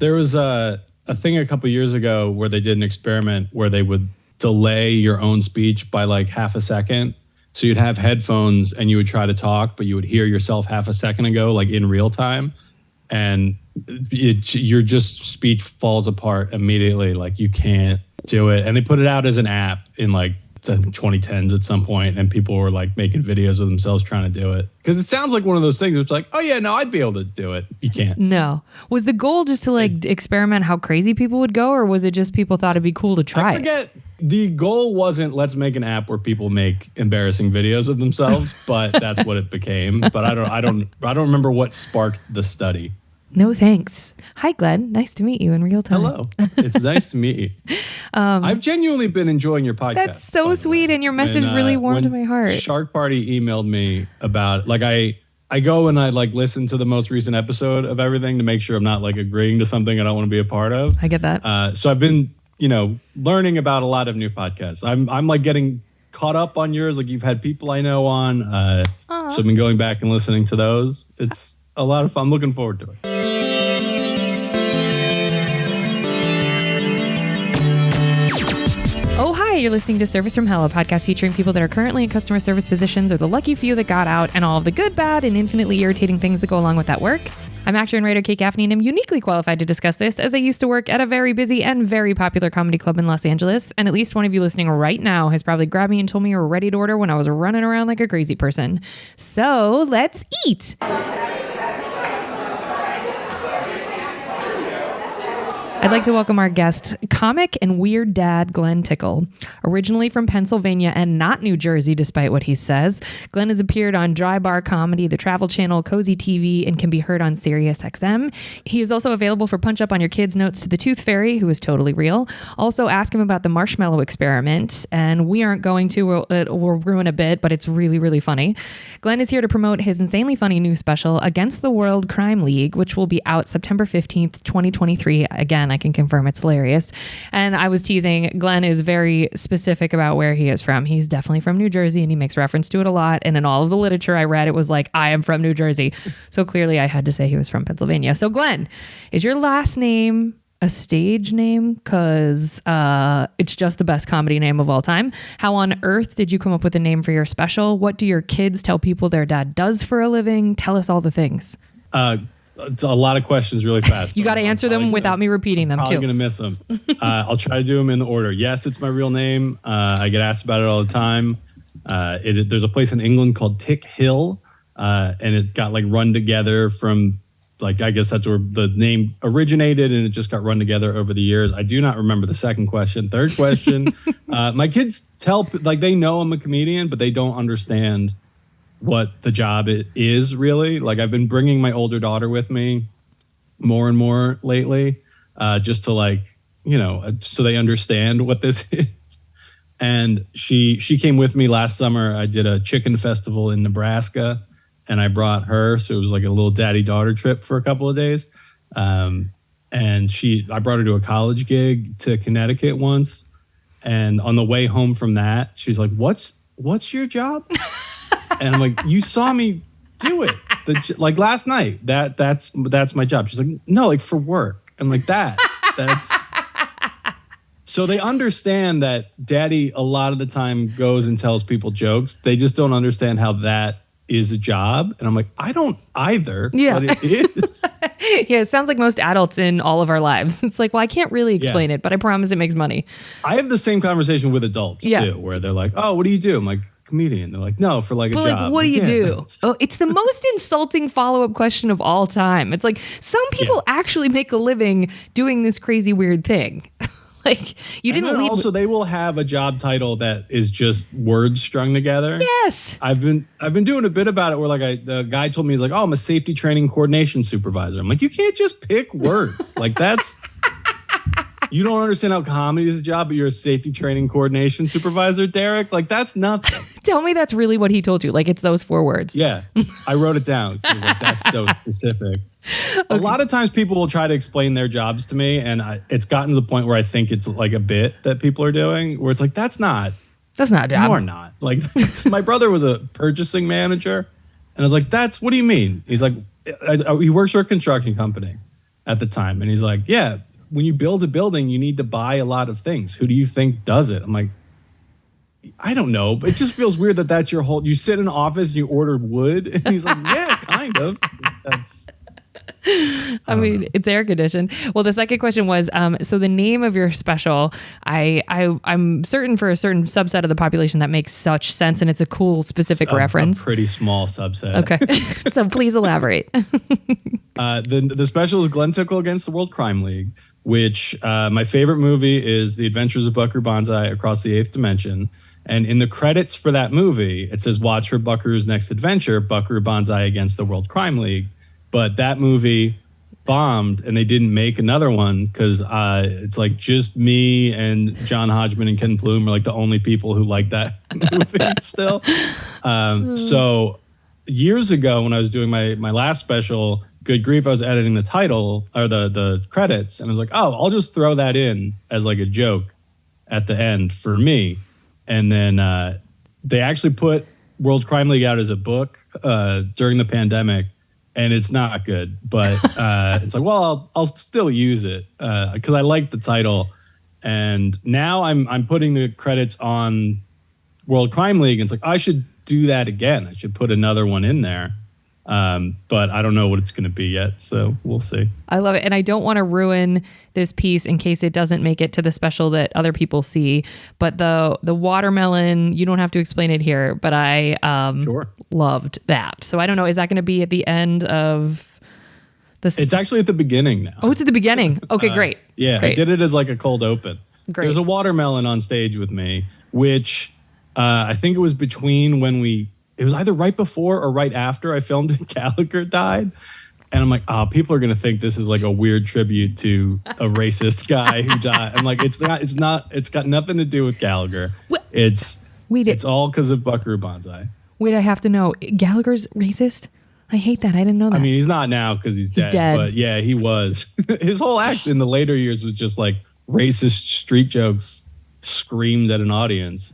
There was a thing a couple years ago where they did an experiment where they would delay your own speech by like half a second. So you'd have headphones and you would try to talk, but you would hear yourself half a second ago, like in real time. And your just speech falls apart immediately. Like you can't do it. And they put it out as an app in like the 2010s at some point, and people were like making videos of themselves trying to do it. Because it sounds like one of those things where it's like, oh yeah, no, I'd be able to do it. You can't. No. Was the goal just to like experiment how crazy people would go, or was it just people thought it'd be cool to try I forget. The goal wasn't let's make an app where people make embarrassing videos of themselves, but that's what it became. But I don't remember what sparked the study. No thanks. Hi, Glenn. Nice to meet you in real time. Hello. It's nice to meet you. I've genuinely been enjoying your podcast. That's so sweet, and your message really warmed my heart. Shark Party emailed me about, like, I go and I like listen to the most recent episode of everything to make sure I'm not like agreeing to something I don't want to be a part of. I get that. So I've been, learning about a lot of new podcasts. I'm like getting caught up on yours. Like you've had people I know on. So I've been going back and listening to those. It's a lot of fun. I'm looking forward to it. Oh, hi, you're listening to Service from Hell, a podcast featuring people that are currently in customer service positions or the lucky few that got out, and all of the good, bad, and infinitely irritating things that go along with that work. I'm actor and writer Kate Gaffney, and I'm uniquely qualified to discuss this as I used to work at a very busy and very popular comedy club in Los Angeles, and at least one of you listening right now has probably grabbed me and told me you were ready to order when I was running around like a crazy person. So let's eat. I'd like to welcome our guest, comic and weird dad, Glen Tickle. Originally from Pennsylvania and not New Jersey, despite what he says, Glen has appeared on Dry Bar Comedy, the Travel Channel, Cozy TV, and can be heard on Sirius XM. He is also available for Punch Up on Your Kids' Notes to the Tooth Fairy, who is totally real. Also ask him about the marshmallow experiment, and we aren't going to, we'll ruin a bit, but it's really, really funny. Glen is here to promote his insanely funny new special, Against the World Crime League, which will be out September 15th, 2023. Again, I can confirm it's hilarious. And I was teasing, Glen is very specific about where he is from. He's definitely from New Jersey, and he makes reference to it a lot. And in all of the literature I read, it was like, I am from New Jersey. So clearly I had to say he was from Pennsylvania. So Glen, is your last name a stage name? Because it's just the best comedy name of all time. How on earth did you come up with a name for your special? What do your kids tell people their dad does for a living? Tell us all the things. It's a lot of questions really fast. You got to answer them without me repeating them, probably too. Going to miss them. I'll try to do them in the order. Yes, it's my real name. I get asked about it all the time. There's a place in England called Tickle, and it got like run together from, like, I guess that's where the name originated, and it just got run together over the years. I do not remember the second question. Third question, my kids they know I'm a comedian, but they don't understand what the job is really. Like, I've been bringing my older daughter with me more and more lately, just to so they understand what this is. And she came with me last summer. I did a chicken festival in Nebraska, and I brought her. So it was like a little daddy-daughter trip for a couple of days. And I brought her to a college gig to Connecticut once. And on the way home from that, she's like, what's your job? And I'm like, you saw me do it. Like last night, that's my job. She's like, no, like for work. And like that's so they understand that daddy a lot of the time goes and tells people jokes. They just don't understand how that is a job. And I'm like, I don't either, but it is. Yeah, it sounds like most adults in all of our lives. It's like, well, I can't really explain it, but I promise it makes money. I have the same conversation with adults too, where they're like, oh, what do you do? I'm like, comedian. They're like, no, for like a job. Like, what do you do? Oh, it's the most insulting follow-up question of all time. It's like, some people actually make a living doing this crazy weird thing. Like, you didn't leave. Also, they will have a job title that is just words strung together. Yes. I've been doing a bit about it where like the guy told me, he's like, oh, I'm a safety training coordination supervisor. I'm like, you can't just pick words. Like, that's you don't understand how comedy is a job, but you're a safety training coordination supervisor, Derek. Like, that's nothing. Tell me that's really what he told you. Like, it's those 4 words. Yeah. I wrote it down. He was like, that's so specific. Okay. A lot of times people will try to explain their jobs to me, and it's gotten to the point where I think it's like a bit that people are doing, where it's like, that's not a job. You are not. Like, my brother was a purchasing manager, and I was like, what do you mean? He's like, he works for a construction company. at the time. And he's like, yeah, when you build a building, you need to buy a lot of things. Who do you think does it? I'm like, I don't know, but it just feels weird that that's your whole. You sit in an office and you order wood, and he's like, "Yeah, kind of." That's. I mean, it's air conditioned. Well, the second question was, so the name of your special, I'm certain for a certain subset of the population that makes such sense, and it's a cool specific reference. A pretty small subset. Okay, so please elaborate. The special is Glen Tickle against the World Crime League, which my favorite movie is The Adventures of Buckaroo Banzai Across the Eighth Dimension. And in the credits for that movie, it says, watch for Buckaroo's next adventure, Buckaroo Banzai against the World Crime League. But that movie bombed and they didn't make another one because it's like just me and John Hodgman and Ken Plume are like the only people who like that movie still. So years ago when I was doing my last special, Good Grief, I was editing the title or the credits. And I was like, oh, I'll just throw that in as like a joke at the end for me. And then they actually put World Crime League out as a book during the pandemic, and it's not good. But it's like, well, I'll still use it because I like the title. And now I'm putting the credits on World Crime League. And it's like, I should do that again. I should put another one in there. But I don't know what it's going to be yet, so we'll see. I love it. And I don't want to ruin this piece in case it doesn't make it to the special that other people see. But the watermelon, you don't have to explain it here, but I loved that. So I don't know, is that going to be at the end of this? It's actually at the beginning now. Oh, it's at the beginning. Okay, great. Yeah, great. I did it as like a cold open. Great. There's a watermelon on stage with me, which I think it was between when it was either right before or right after I filmed it, Gallagher died. And I'm like, oh, people are going to think this is like a weird tribute to a racist guy who died. I'm like, it's got nothing to do with Gallagher. It's all because of Buckaroo Banzai. Wait, I have to know, Gallagher's racist? I hate that. I didn't know that. I mean, he's not now because he's dead. But yeah, he was. His whole act in the later years was just like racist street jokes screamed at an audience.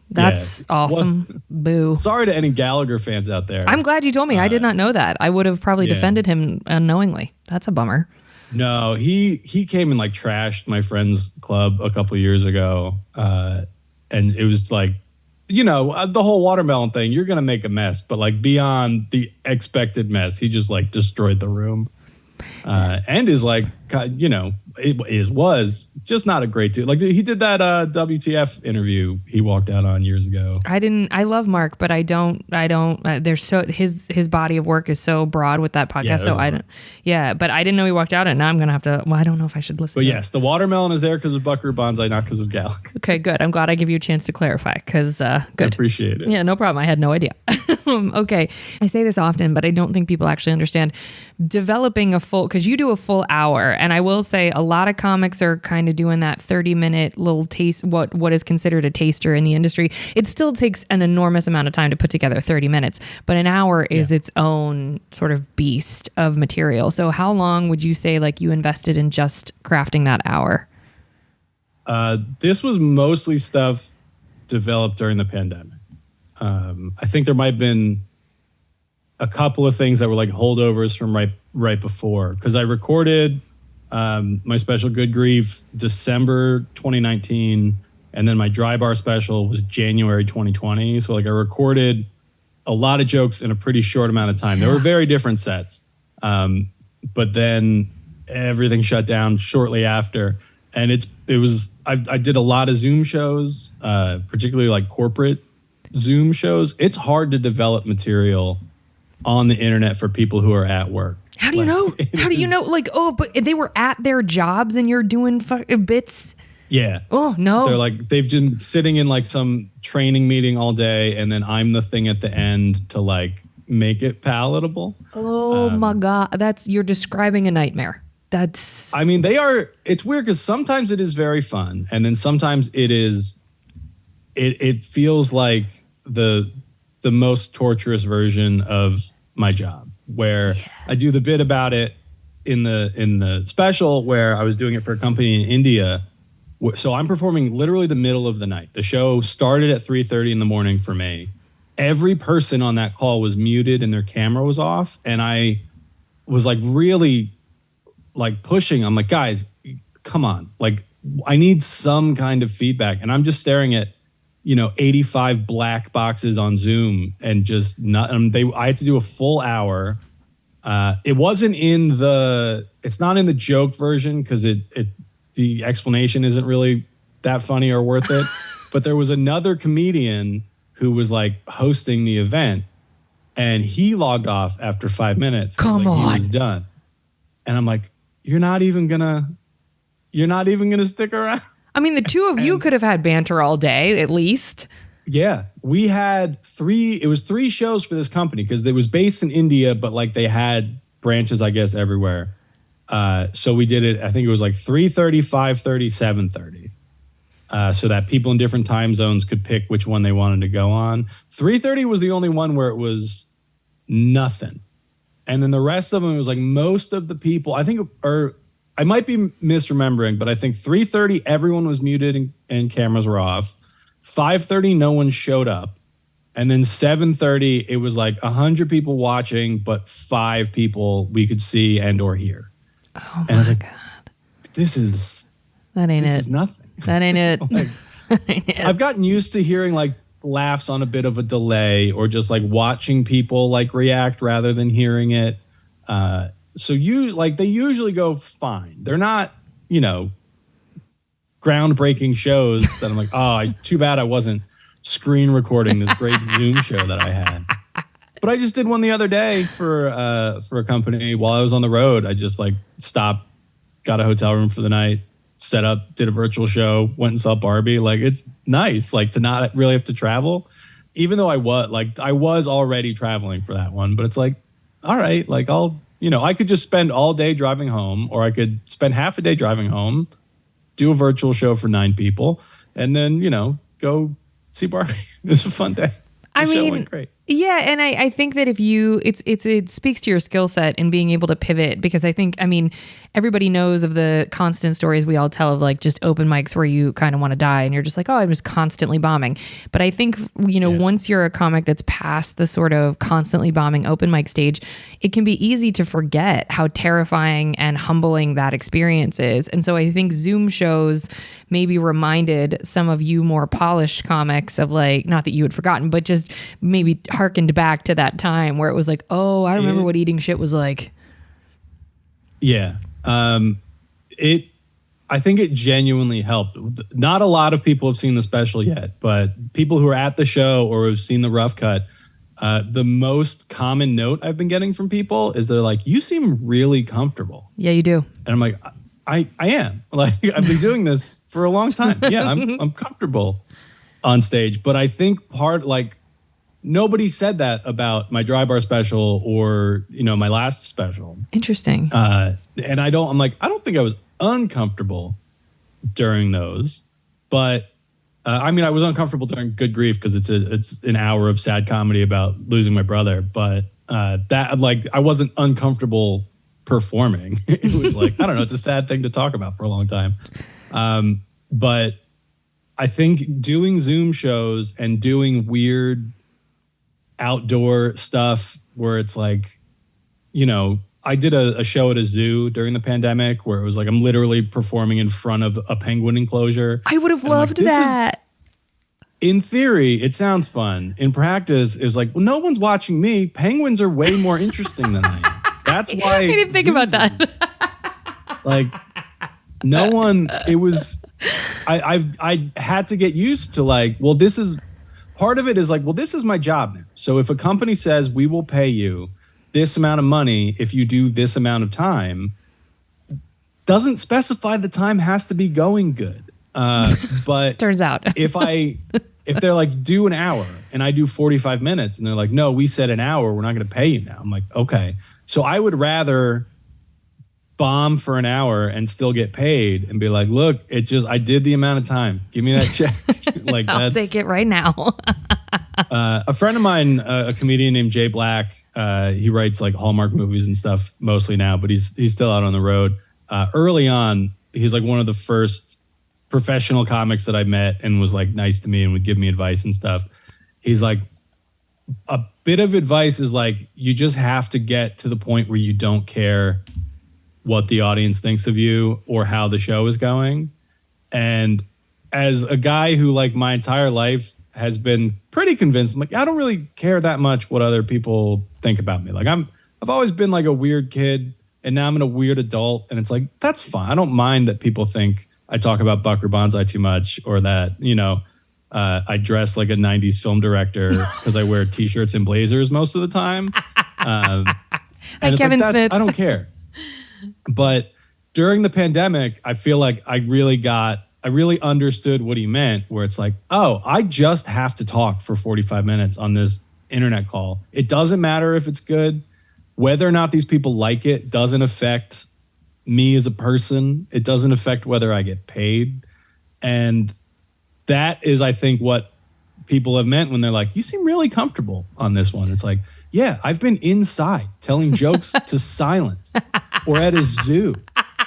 That's awesome. Boo. Sorry to any Gallagher fans out there. I'm glad you told me. I did not know that. I would have probably defended him unknowingly. That's a bummer. No, he came and like trashed my friend's club a couple of years ago. And it was like, the whole watermelon thing, you're going to make a mess, but like beyond the expected mess, he just like destroyed the room. And is like, was just not a great dude. Like he did that WTF interview he walked out on years ago. I love Mark, but I don't, there's so, his body of work is so broad with that podcast. But I didn't know he walked out and now I'm going to have to, I don't know if I should listen but to yes, the watermelon is there because of Buckaroo Banzai, not because of Gallagher. Okay, good. I'm glad I give you a chance to clarify because, good. I appreciate it. Yeah, no problem. I had no idea. Okay. I say this often, but I don't think people actually understand developing because you do a full hour. And I will say a lot of comics are kind of doing that 30-minute little taste, what is considered a taster in the industry. It still takes an enormous amount of time to put together 30 minutes, but an hour is its own sort of beast of material. So how long would you say like you invested in just crafting that hour? This was mostly stuff developed during the pandemic. I think there might have been a couple of things that were like holdovers from right before, because I recorded my special Good Grief December 2019, and then my Dry Bar special was January 2020. So like I recorded a lot of jokes in a pretty short amount of time. They were very different sets, but then everything shut down shortly after, and I did a lot of Zoom shows, particularly like corporate Zoom shows. It's hard to develop material on the internet for people who are at work. How do you know? How do you know? Like, oh, but they were at their jobs and you're doing bits. Yeah. Oh, no. They're like, they've been sitting in like some training meeting all day, and then I'm the thing at the end to like make it palatable. Oh my God. You're describing a nightmare. I mean, it's weird because sometimes it is very fun. And then sometimes it feels like the most torturous version of my job, where I do the bit about it in the special where I was doing it for a company in India. So I'm performing literally the middle of the night. The show started at 3:30 in the morning for me. Every person on that call was muted and their camera was off. And I was like really like pushing. I'm like, guys, come on. Like, I need some kind of feedback. And I'm just staring at, 85 black boxes on Zoom and just not, I had to do a full hour. It's not in the joke version because the explanation isn't really that funny or worth it. But there was another comedian who was like hosting the event and he logged off after 5 minutes. Come on. on. He was done. And I'm like, you're not even gonna stick around. I mean, the two of you could have had banter all day, at least. Yeah, we had it was 3 shows for this company because it was based in India, but like they had branches, I guess, everywhere. So we did it, I think it was like 3:30, 5:30, 7:30. So that people in different time zones could pick which one they wanted to go on. 3:30 was the only one where it was nothing. And then the rest of them, it was like most of the people, I think, or I might be misremembering, but I think 3:30, everyone was muted and cameras were off. 5:30, no one showed up. And then 7:30, it was like 100 people watching, but 5 people we could see and or hear. Oh and I was my like, God. This is nothing. That ain't it. Like, That ain't it. I've gotten used to hearing like laughs on a bit of a delay or just like watching people like react rather than hearing it. So they usually go fine. They're not, groundbreaking shows that I'm like, too bad I wasn't screen recording this great Zoom show that I had. But I just did one the other day for a company while I was on the road. I just like stopped, got a hotel room for the night, set up, did a virtual show, went and saw Barbie. Like, it's nice, like, to not really have to travel, even though I was already traveling for that one. But it's like, all right, like I could just spend all day driving home, or I could spend half a day driving home, do a virtual show for 9 people, and then, go see Barbie. It was a fun day. The show went great. Yeah, and I think that if it speaks to your skill set in being able to pivot, because everybody knows of the constant stories we all tell of like just open mics where you kind of want to die and you're just like, I'm just constantly bombing. But I think, once you're a comic that's past the sort of constantly bombing open mic stage, it can be easy to forget how terrifying and humbling that experience is. And so I think Zoom shows maybe reminded some of you more polished comics of like, not that you had forgotten, but just maybe harkened back to that time where it was like, I remember what eating shit was like. Yeah. I think it genuinely helped. Not a lot of people have seen the special yet, but people who are at the show or have seen the rough cut, the most common note I've been getting from people is they're like, you seem really comfortable. Yeah, you do. And I'm like, I am. Like, I've been doing this for a long time. Yeah, I'm comfortable on stage. But I think nobody said that about my dry bar special or, my last special. Interesting. And I don't think I was uncomfortable during those, but I was uncomfortable during Good Grief because it's an hour of sad comedy about losing my brother. But I wasn't uncomfortable performing. It was like, I don't know, it's a sad thing to talk about for a long time. But I think doing Zoom shows and doing weird outdoor stuff where it's like, I did a show at a zoo during the pandemic where it was like I'm literally performing in front of a penguin enclosure. I would have loved that. In theory, it sounds fun. In practice, it's like, well, no one's watching me. Penguins are way more interesting than I am. That's why I didn't think about that. Like, no one. It was. I had to get used to like, well, this is part of it is like, well, this is my job now. So if a company says we will pay you this amount of money if you do this amount of time, doesn't specify the time has to be going good. But turns out if they're like, do an hour and I do 45 minutes and they're like, no, we said an hour, we're not going to pay you now. I'm like, okay. So I would rather bomb for an hour and still get paid and be like, look, I did the amount of time. Give me that check. Like, I'll take it right now. A friend of mine, a comedian named Jay Black, he writes like Hallmark movies and stuff mostly now, but he's still out on the road. Early on, he's like one of the first professional comics that I met and was like nice to me and would give me advice and stuff. He's like, a bit of advice is like, you just have to get to the point where you don't care what the audience thinks of you or how the show is going. And as a guy who like my entire life has been pretty convinced, I'm like, I don't really care that much what other people think about me. Like I've always been like a weird kid, and now I'm a weird adult, and it's like, that's fine. I don't mind that people think I talk about Bucker Banzai too much, or that, I dress like a 90s film director because I wear t-shirts and blazers most of the time. And it's Kevin like, Smith. I don't care. But during the pandemic, I feel like I really understood what he meant, where it's like, oh, I just have to talk for 45 minutes on this internet call. It doesn't matter if it's good. Whether or not these people like it doesn't affect me as a person. It doesn't affect whether I get paid. And that is, I think, what people have meant when they're like, you seem really comfortable on this one. It's like, yeah, I've been inside telling jokes to silence, or at a zoo,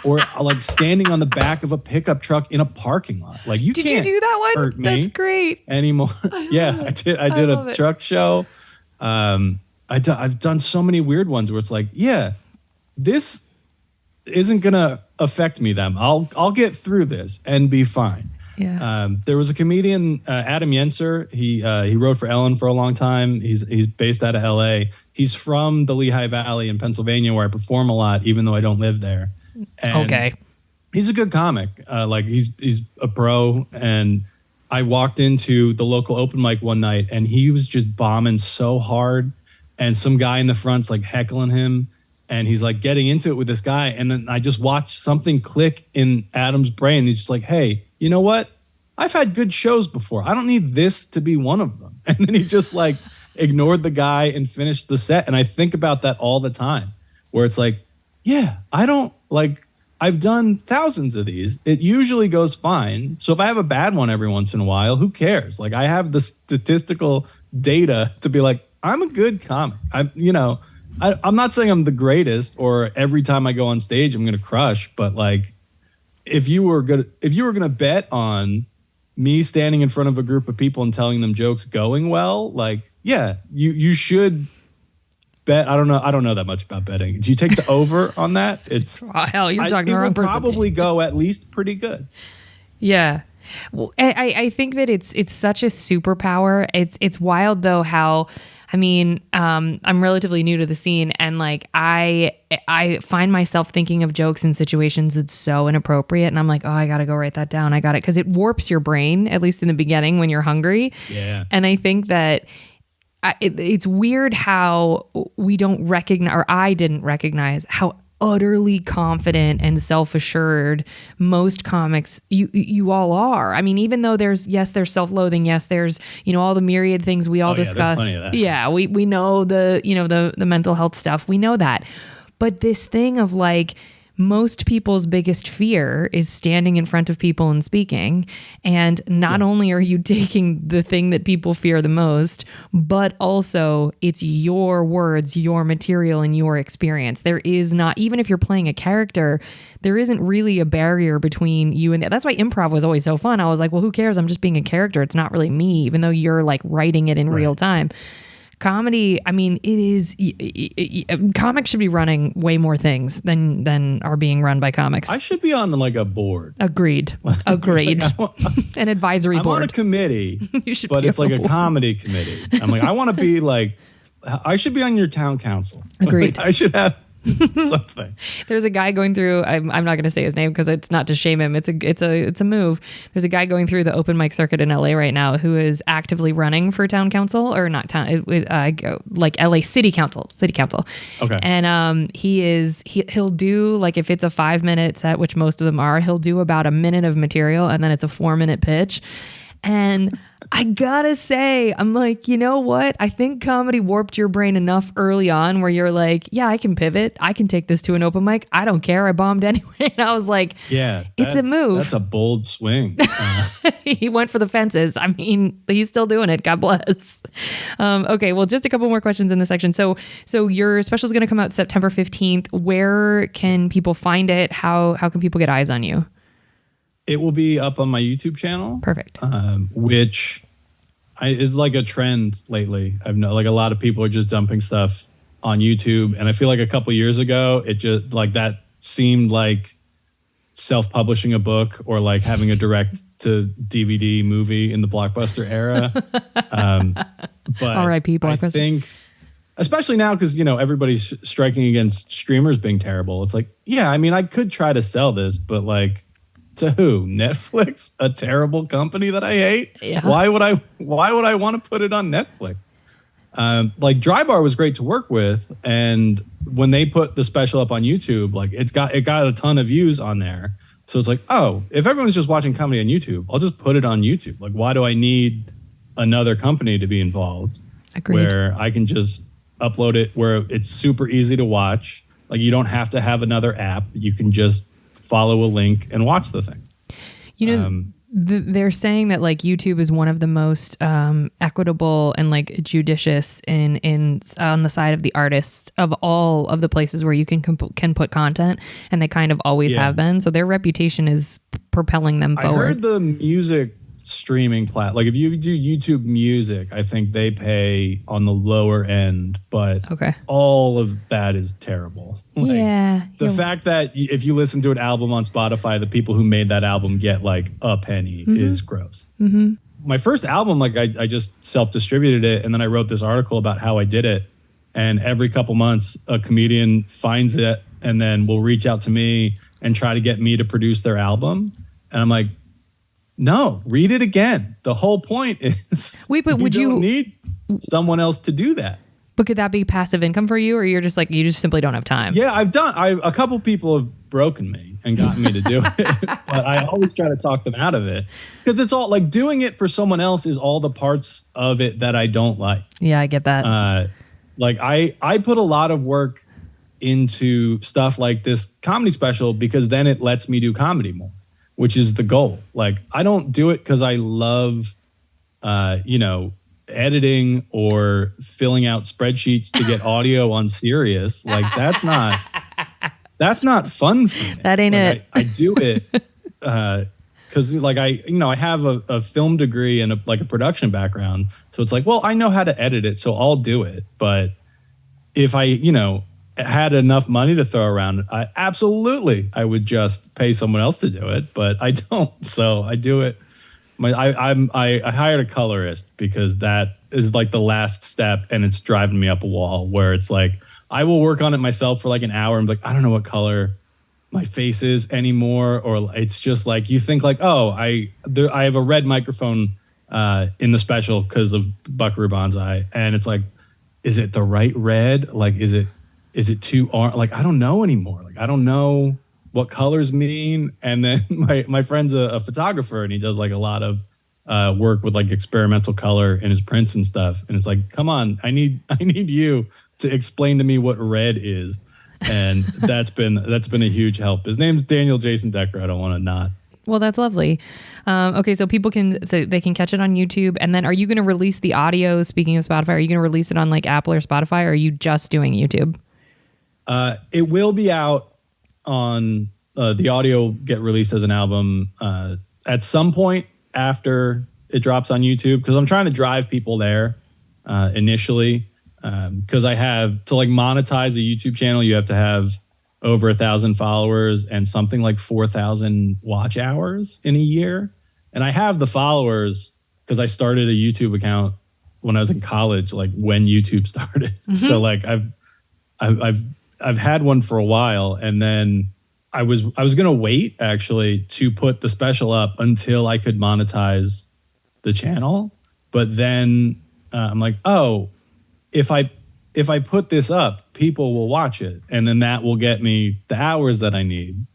or like standing on the back of a pickup truck in a parking lot. Like, you Did can't you do that one? hurt me. That's great. Anymore. Yeah, I did. I did a truck show. I've done so many weird ones where it's like, yeah, this isn't gonna affect me. I'll get through this and be fine. Yeah. There was a comedian, Adam Yenser. He wrote for Ellen for a long time. He's based out of L.A. He's from the Lehigh Valley in Pennsylvania, where I perform a lot, even though I don't live there. And okay. He's a good comic. Like he's a pro. And I walked into the local open mic one night, and he was just bombing so hard. And some guy in the front's like heckling him, and he's like getting into it with this guy. And then I just watched something click in Adam's brain. He's just like, hey, you know what? I've had good shows before. I don't need this to be one of them. And then he just like ignored the guy and finished the set. And I think about that all the time, where it's like, yeah, I've done thousands of these. It usually goes fine. So if I have a bad one every once in a while, who cares? Like, I have the statistical data to be like, I'm a good comic. I'm not saying I'm the greatest, or every time I go on stage I'm gonna crush, but like, if you were gonna bet on me standing in front of a group of people and telling them jokes going well, like, yeah, you should bet. I don't know that much about betting. Do you take the over on that? It's oh, hell, you're talking to the wrong person. Probably go at least pretty good. Yeah. Well, I think that it's such a superpower. It's wild though how, I mean, I'm relatively new to the scene, and like I find myself thinking of jokes in situations that's so inappropriate, and I'm like, oh, I gotta go write that down. I got it, because it warps your brain, at least in the beginning when you're hungry. Yeah. And I think that it's weird how we don't recognize, or I didn't recognize how utterly confident and self-assured most comics you all are. I mean, even though there's self-loathing, yes, there's all the myriad things we all discuss. Yeah, we know the mental health stuff. We know that. But this thing of like, most people's biggest fear is standing in front of people and speaking. And not only are you taking the thing that people fear the most, but also it's your words, your material, and your experience. There is not, even if you're playing a character, there isn't really a barrier between you and that's why improv was always so fun. I was like, well, who cares? I'm just being a character. It's not really me, even though you're like writing it in real time. Comedy, I mean, it is. Comics should be running way more things than are being run by comics. I should be on like a board. Agreed. An advisory board. I'm on a committee, you should but be it's on like a comedy committee. I'm like, I want to be like, I should be on your town council. Agreed. Like, I should have something. There's a guy going through. I'm not going to say his name because it's not to shame him. It's a move. There's a guy going through the open mic circuit in LA right now who is actively running for town council, or not town, like LA city council. Okay. And he'll do, like, if it's a 5-minute set, which most of them are, he'll do about a minute of material, and then it's a 4-minute pitch. And I gotta say, I'm like, you know what? I think comedy warped your brain enough early on where you're like, yeah, I can pivot. I can take this to an open mic. I don't care. I bombed anyway. And I was like, yeah, it's a move. That's a bold swing. He went for the fences. I mean, he's still doing it. God bless. Okay, well, just a couple more questions in this section. So your special is going to come out September 15th. Where can people find it? How can people get eyes on you? It will be up on my YouTube channel. Perfect. Which is like a trend lately. I've known like a lot of people are just dumping stuff on YouTube, and I feel like a couple years ago, it just like that seemed like self-publishing a book or like having a direct to DVD movie in the Blockbuster era. But R.I.P. Blockbuster. I think, especially now, because everybody's striking against streamers being terrible. It's like, yeah, I mean, I could try to sell this, but like, to who? Netflix, a terrible company that I hate. Yeah. Why would I want to put it on Netflix? Like Drybar was great to work with, and when they put the special up on YouTube, like it got a ton of views on there. So it's like, oh, if everyone's just watching comedy on YouTube, I'll just put it on YouTube. Like, why do I need another company to be involved? Agreed. Where I can just upload it where it's super easy to watch. Like, you don't have to have another app. You can just follow a link and watch the thing. They're saying that like YouTube is one of the most equitable and like judicious in on the side of the artists of all of the places where you can put content, and they kind of always have been. So their reputation is propelling them forward. I heard the music streaming like if you do YouTube Music, I think they pay on the lower end, but all of that is terrible. Like, the fact that if you listen to an album on Spotify, the people who made that album get like a penny is gross. My first album, like I just self-distributed it, and then I wrote this article about how I did it, and every couple months a comedian finds it and then will reach out to me and try to get me to produce their album, and I'm like, no, read it again. The whole point is, would you need someone else to do that? But could that be passive income for you, or you're just like, you just simply don't have time? Yeah, a couple people have broken me and gotten me to do it, but I always try to talk them out of it, because it's all like doing it for someone else is all the parts of it that I don't like. Yeah, I get that. Like I put a lot of work into stuff like this comedy special because then it lets me do comedy more, which is the goal. Like, I don't do it because I love, editing or filling out spreadsheets to get audio on Sirius. Like, that's not fun for me. That ain't like, it. I do it because like I have a film degree and a production background. So it's like, well, I know how to edit it, so I'll do it. But if I, had enough money to throw around, I would just pay someone else to do it, but I don't. So I do it. I hired a colorist because that is like the last step, and it's driving me up a wall where it's like, I will work on it myself for like an hour and be like, I don't know what color my face is anymore. Or it's just like, you think like, oh, I have a red microphone in the special because of Buckaroo Banzai. And it's like, is it the right red? Like, is it too orange? Like, I don't know anymore. Like, I don't know what colors mean. And then my friend's a photographer, and he does like a lot of work with like experimental color in his prints and stuff. And it's like, come on, I need you to explain to me what red is. And that's been a huge help. His name's Daniel Jason Decker. I don't want to not. Well, that's lovely. Okay, so people they can catch it on YouTube. And then are you going to release the audio, speaking of Spotify, are you going to release it on like Apple or Spotify, or are you just doing YouTube? It will be out on the audio get released as an album at some point after it drops on YouTube, because I'm trying to drive people there initially, because I have to like monetize a YouTube channel. You have to have over 1,000 followers and something like 4,000 watch hours in a year. And I have the followers because I started a YouTube account when I was in college, like when YouTube started. Mm-hmm. So like I've had one for a while, and then I was going to wait actually to put the special up until I could monetize the channel. But then I'm like, oh, if I put this up, people will watch it, and then that will get me the hours that I need.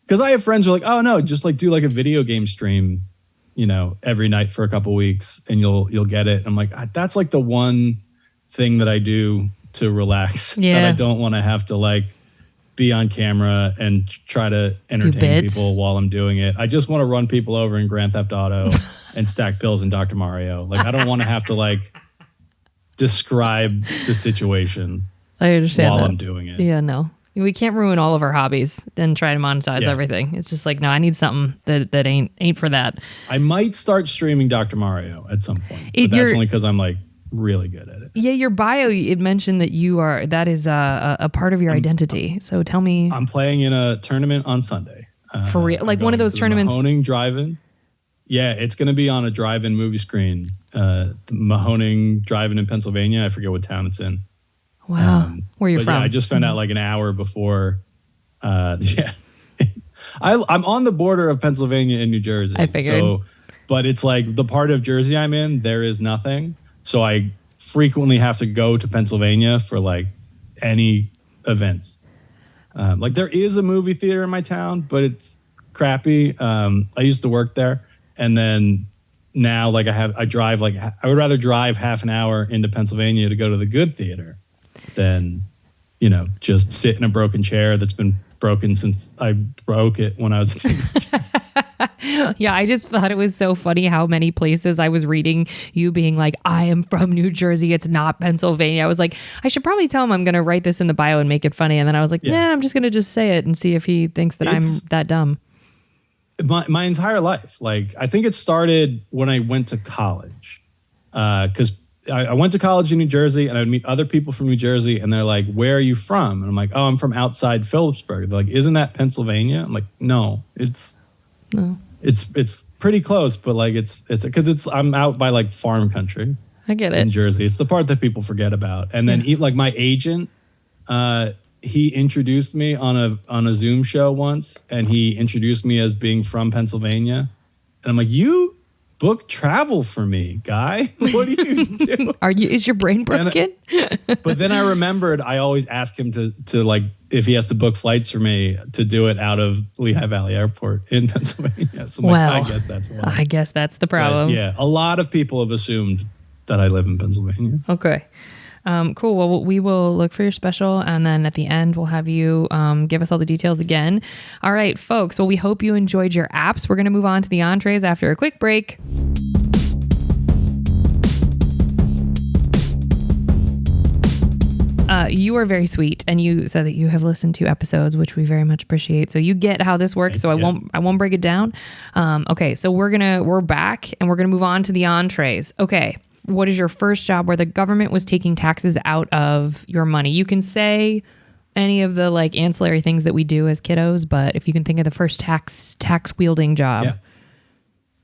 Because I have friends who are like, oh no, just like do like a video game stream, every night for a couple weeks, and you'll get it. I'm like, that's like the one thing that I do to relax. Yeah. That I don't want to have to like be on camera and try to entertain people while I'm doing it. I just want to run people over in Grand Theft Auto and stack pills in Dr. Mario. Like, I don't want to have to like describe the situation. I understand while that. I'm doing it. Yeah, no. We can't ruin all of our hobbies and try to monetize everything. It's just like, no, I need something that ain't for that. I might start streaming Dr. Mario at some point. But that's only because I'm like really good at it. Yeah, your bio, it mentioned that that is a part of your identity. So tell me. I'm playing in a tournament on Sunday. For real? Like one of those tournaments? Mahoning Drive-In. Yeah, it's going to be on a drive-in movie screen. Mahoning Drive-In in Pennsylvania. I forget what town it's in. Wow. Where you're from? Yeah, I just found out like an hour before. Yeah. I'm on the border of Pennsylvania and New Jersey. I figured. But it's like the part of Jersey I'm in, there is nothing. So I frequently have to go to Pennsylvania for like any events. Like there is a movie theater in my town, but it's crappy. I used to work there. And then now like I drive like, I would rather drive half an hour into Pennsylvania to go to the good theater than, just sit in a broken chair that's been broken since I broke it when I was a teenager. Yeah, I just thought it was so funny how many places I was reading you being like, I am from New Jersey. It's not Pennsylvania. I was like, I should probably tell him I'm going to write this in the bio and make it funny. And then I was like, nah, I'm just going to just say it and see if he thinks that I'm that dumb. My entire life. Like, I think it started when I went to college. Because I went to college in New Jersey and I would meet other people from New Jersey and they're like, where are you from? And I'm like, oh, I'm from outside Phillipsburg. They're like, isn't that Pennsylvania? I'm like, no, it's pretty close, but like it's because I'm out by like farm country. I get it. In Jersey. It's the part that people forget about. And then like my agent, he introduced me on a Zoom show once and he introduced me as being from Pennsylvania. And I'm like, you book travel for me, guy. What are you doing? Is your brain broken? But then I remembered I always ask him to like, if he has to book flights for me, to do it out of Lehigh Valley Airport in Pennsylvania. So I guess that's why. I guess that's the problem. But yeah, a lot of people have assumed that I live in Pennsylvania. Okay. Cool. Well, we will look for your special, and then at the end, we'll have you give us all the details again. All right, folks. Well, we hope you enjoyed your apps. We're going to move on to the entrees after a quick break. You are very sweet, and you said that you have listened to episodes, which we very much appreciate. So you get how this works. So I won't break it down. Okay. So we're back, and we're gonna move on to the entrees. Okay. What is your first job where the government was taking taxes out of your money? You can say any of the like ancillary things that we do as kiddos, but if you can think of the first tax wielding job. Yeah.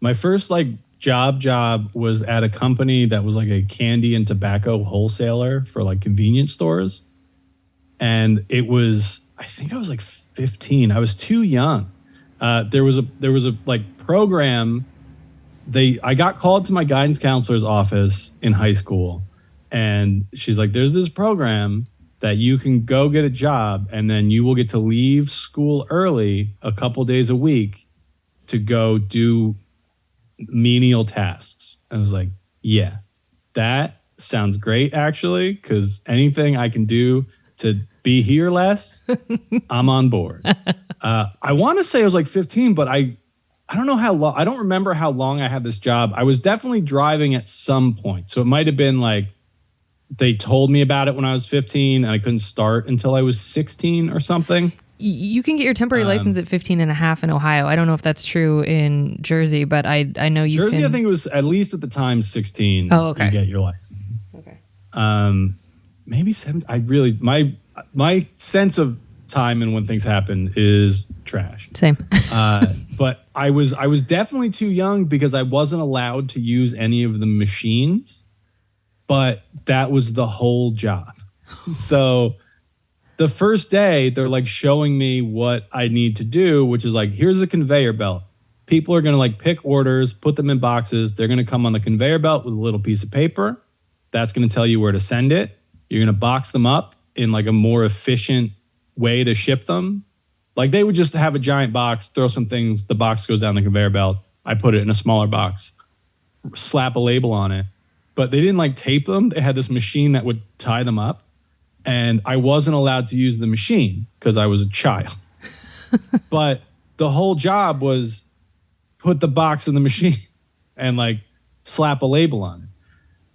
My first like job was at a company that was like a candy and tobacco wholesaler for like convenience stores. And I think I was like 15. I was too young. There was a like program. I got called to my guidance counselor's office in high school, and she's like, there's this program that you can go get a job and then you will get to leave school early a couple days a week to go do menial tasks. I was like, yeah, that sounds great actually, because anything I can do to be here less, I'm on board. I want to say I was like 15, but I don't know how long. I don't remember how long I had this job. I was definitely driving at some point. So it might have been like they told me about it when I was 15 and I couldn't start until I was 16 or something. You can get your temporary license at 15 and a half in Ohio. I don't know if that's true in Jersey, but I know you Jersey, can. I think it was at least at the time 16. Oh, okay. You get your license. Okay. Maybe 7. I really, my sense of time and when things happen is trash. Same. But I was definitely too young because I wasn't allowed to use any of the machines, but that was the whole job. So the first day they're like showing me what I need to do, which is like, here's a conveyor belt. People are going to like pick orders, put them in boxes. They're going to come on the conveyor belt with a little piece of paper. That's going to tell you where to send it. You're going to box them up in like a more efficient way to ship them. Like they would just have a giant box, throw some things, the box goes down the conveyor belt. I put it in a smaller box, slap a label on it. But they didn't like tape them. They had this machine that would tie them up. And I wasn't allowed to use the machine because I was a child. But the whole job was put the box in the machine and like slap a label on it.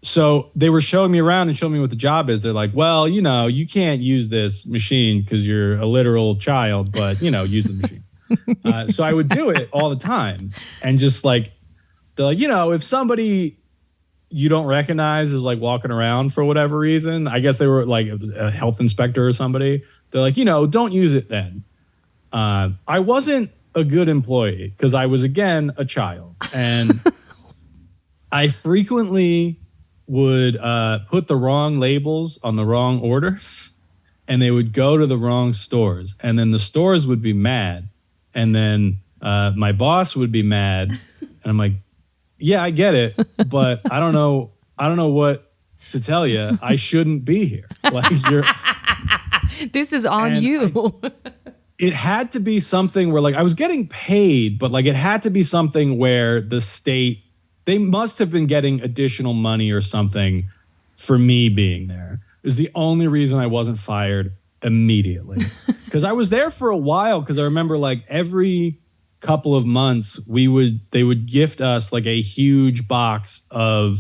So they were showing me around and showing me what the job is. They're like, well, you can't use this machine because you're a literal child, but, use the machine. So I would do it all the time. And just like, they're like, if somebody you don't recognize is like walking around for whatever reason. I guess they were like a health inspector or somebody. They're like, don't use it then. I wasn't a good employee because I was, again, a child. And I frequently would put the wrong labels on the wrong orders, and they would go to the wrong stores. And then the stores would be mad. And then my boss would be mad. And I'm like, yeah, I get it, but I don't know what to tell you. I shouldn't be here. Like This is on you. It had to be something where like I was getting paid, but like it had to be something where the state, they must have been getting additional money or something for me being there. It was the only reason I wasn't fired immediately. Because I was there for a while, because I remember like every couple of months they would gift us like a huge box of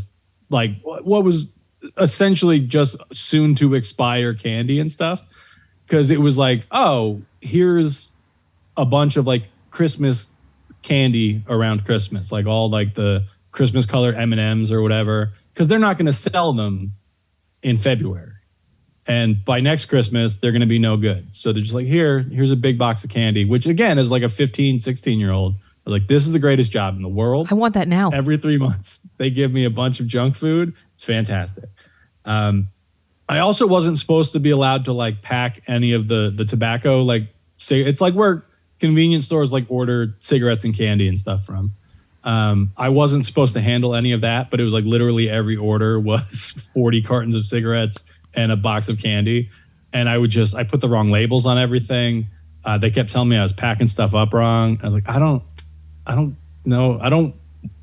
like what was essentially just soon to expire candy and stuff, because it was like, oh, here's a bunch of like Christmas candy around Christmas, like all like the Christmas colored M&Ms or whatever, because they're not going to sell them in February. And by next Christmas, they're going to be no good. So they're just like, here's a big box of candy, which again is like a 15, 16-year-old. Like, this is the greatest job in the world. I want that now. Every 3 months, they give me a bunch of junk food. It's fantastic. I also wasn't supposed to be allowed to like pack any of the tobacco. Like, it's like where convenience stores like order cigarettes and candy and stuff from. I wasn't supposed to handle any of that, but it was like literally every order was 40 cartons of cigarettes and a box of candy. And I put the wrong labels on everything. They kept telling me I was packing stuff up wrong. I was like, I don't know. I don't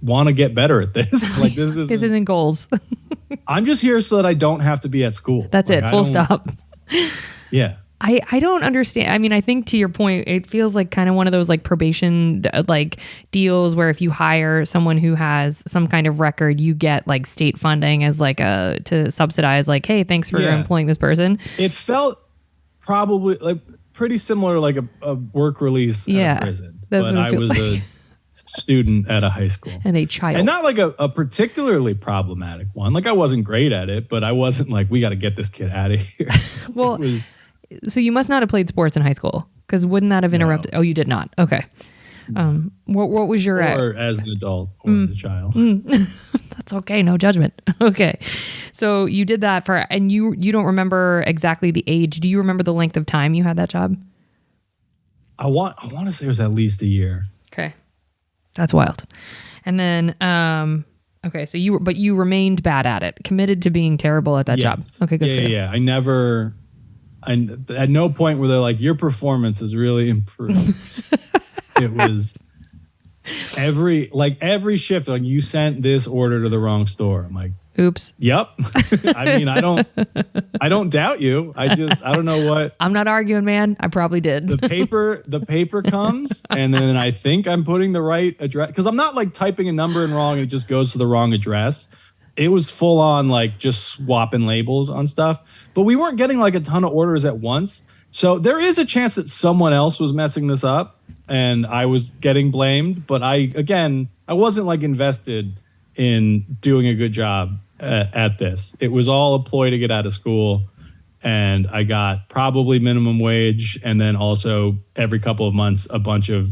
want to get better at this. Like, this isn't goals. I'm just here so that I don't have to be at school. That's like, it. Full stop. Yeah. I don't understand. I mean, I think to your point, it feels like kind of one of those like probation like deals where if you hire someone who has some kind of record, you get like state funding as like to subsidize like, hey, thanks for employing this person. It felt probably like pretty similar, like a work release out of prison. That's but what it feels I was like. A student at a high school. And a child. And not like a particularly problematic one. Like, I wasn't great at it, but I wasn't like, we got to get this kid out of here. Well, so you must not have played sports in high school, because wouldn't that have interrupted? No. Oh, you did not. Okay. What was your... Or as an adult or as a child. That's okay. No judgment. Okay. So you did that and you don't remember exactly the age. Do you remember the length of time you had that job? I want to say it was at least a year. Okay. That's wild. And then, okay. So you remained bad at it, committed to being terrible at that job. Okay. Good for you. Yeah. I at no point were they like, your performance has really improved. It was every shift, like, you sent this order to the wrong store. I'm like, oops. Yep. I mean, I don't doubt you. I don't know what. I'm not arguing, man. I probably did. The paper comes, and then I think I'm putting the right address, because I'm not like typing a number in wrong and it just goes to the wrong address. It was full on like just swapping labels on stuff, but we weren't getting like a ton of orders at once. So there is a chance that someone else was messing this up and I was getting blamed. But I wasn't like invested in doing a good job at this. It was all a ploy to get out of school. And I got probably minimum wage, and then also every couple of months a bunch of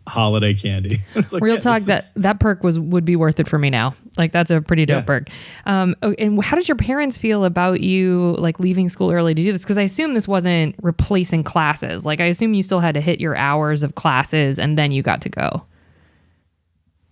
holiday candy. Like, real talk, that perk would be worth it for me now. Like, that's a pretty dope perk. And how did your parents feel about you like leaving school early to do this? Because I assume this wasn't replacing classes. Like, I assume you still had to hit your hours of classes and then you got to go.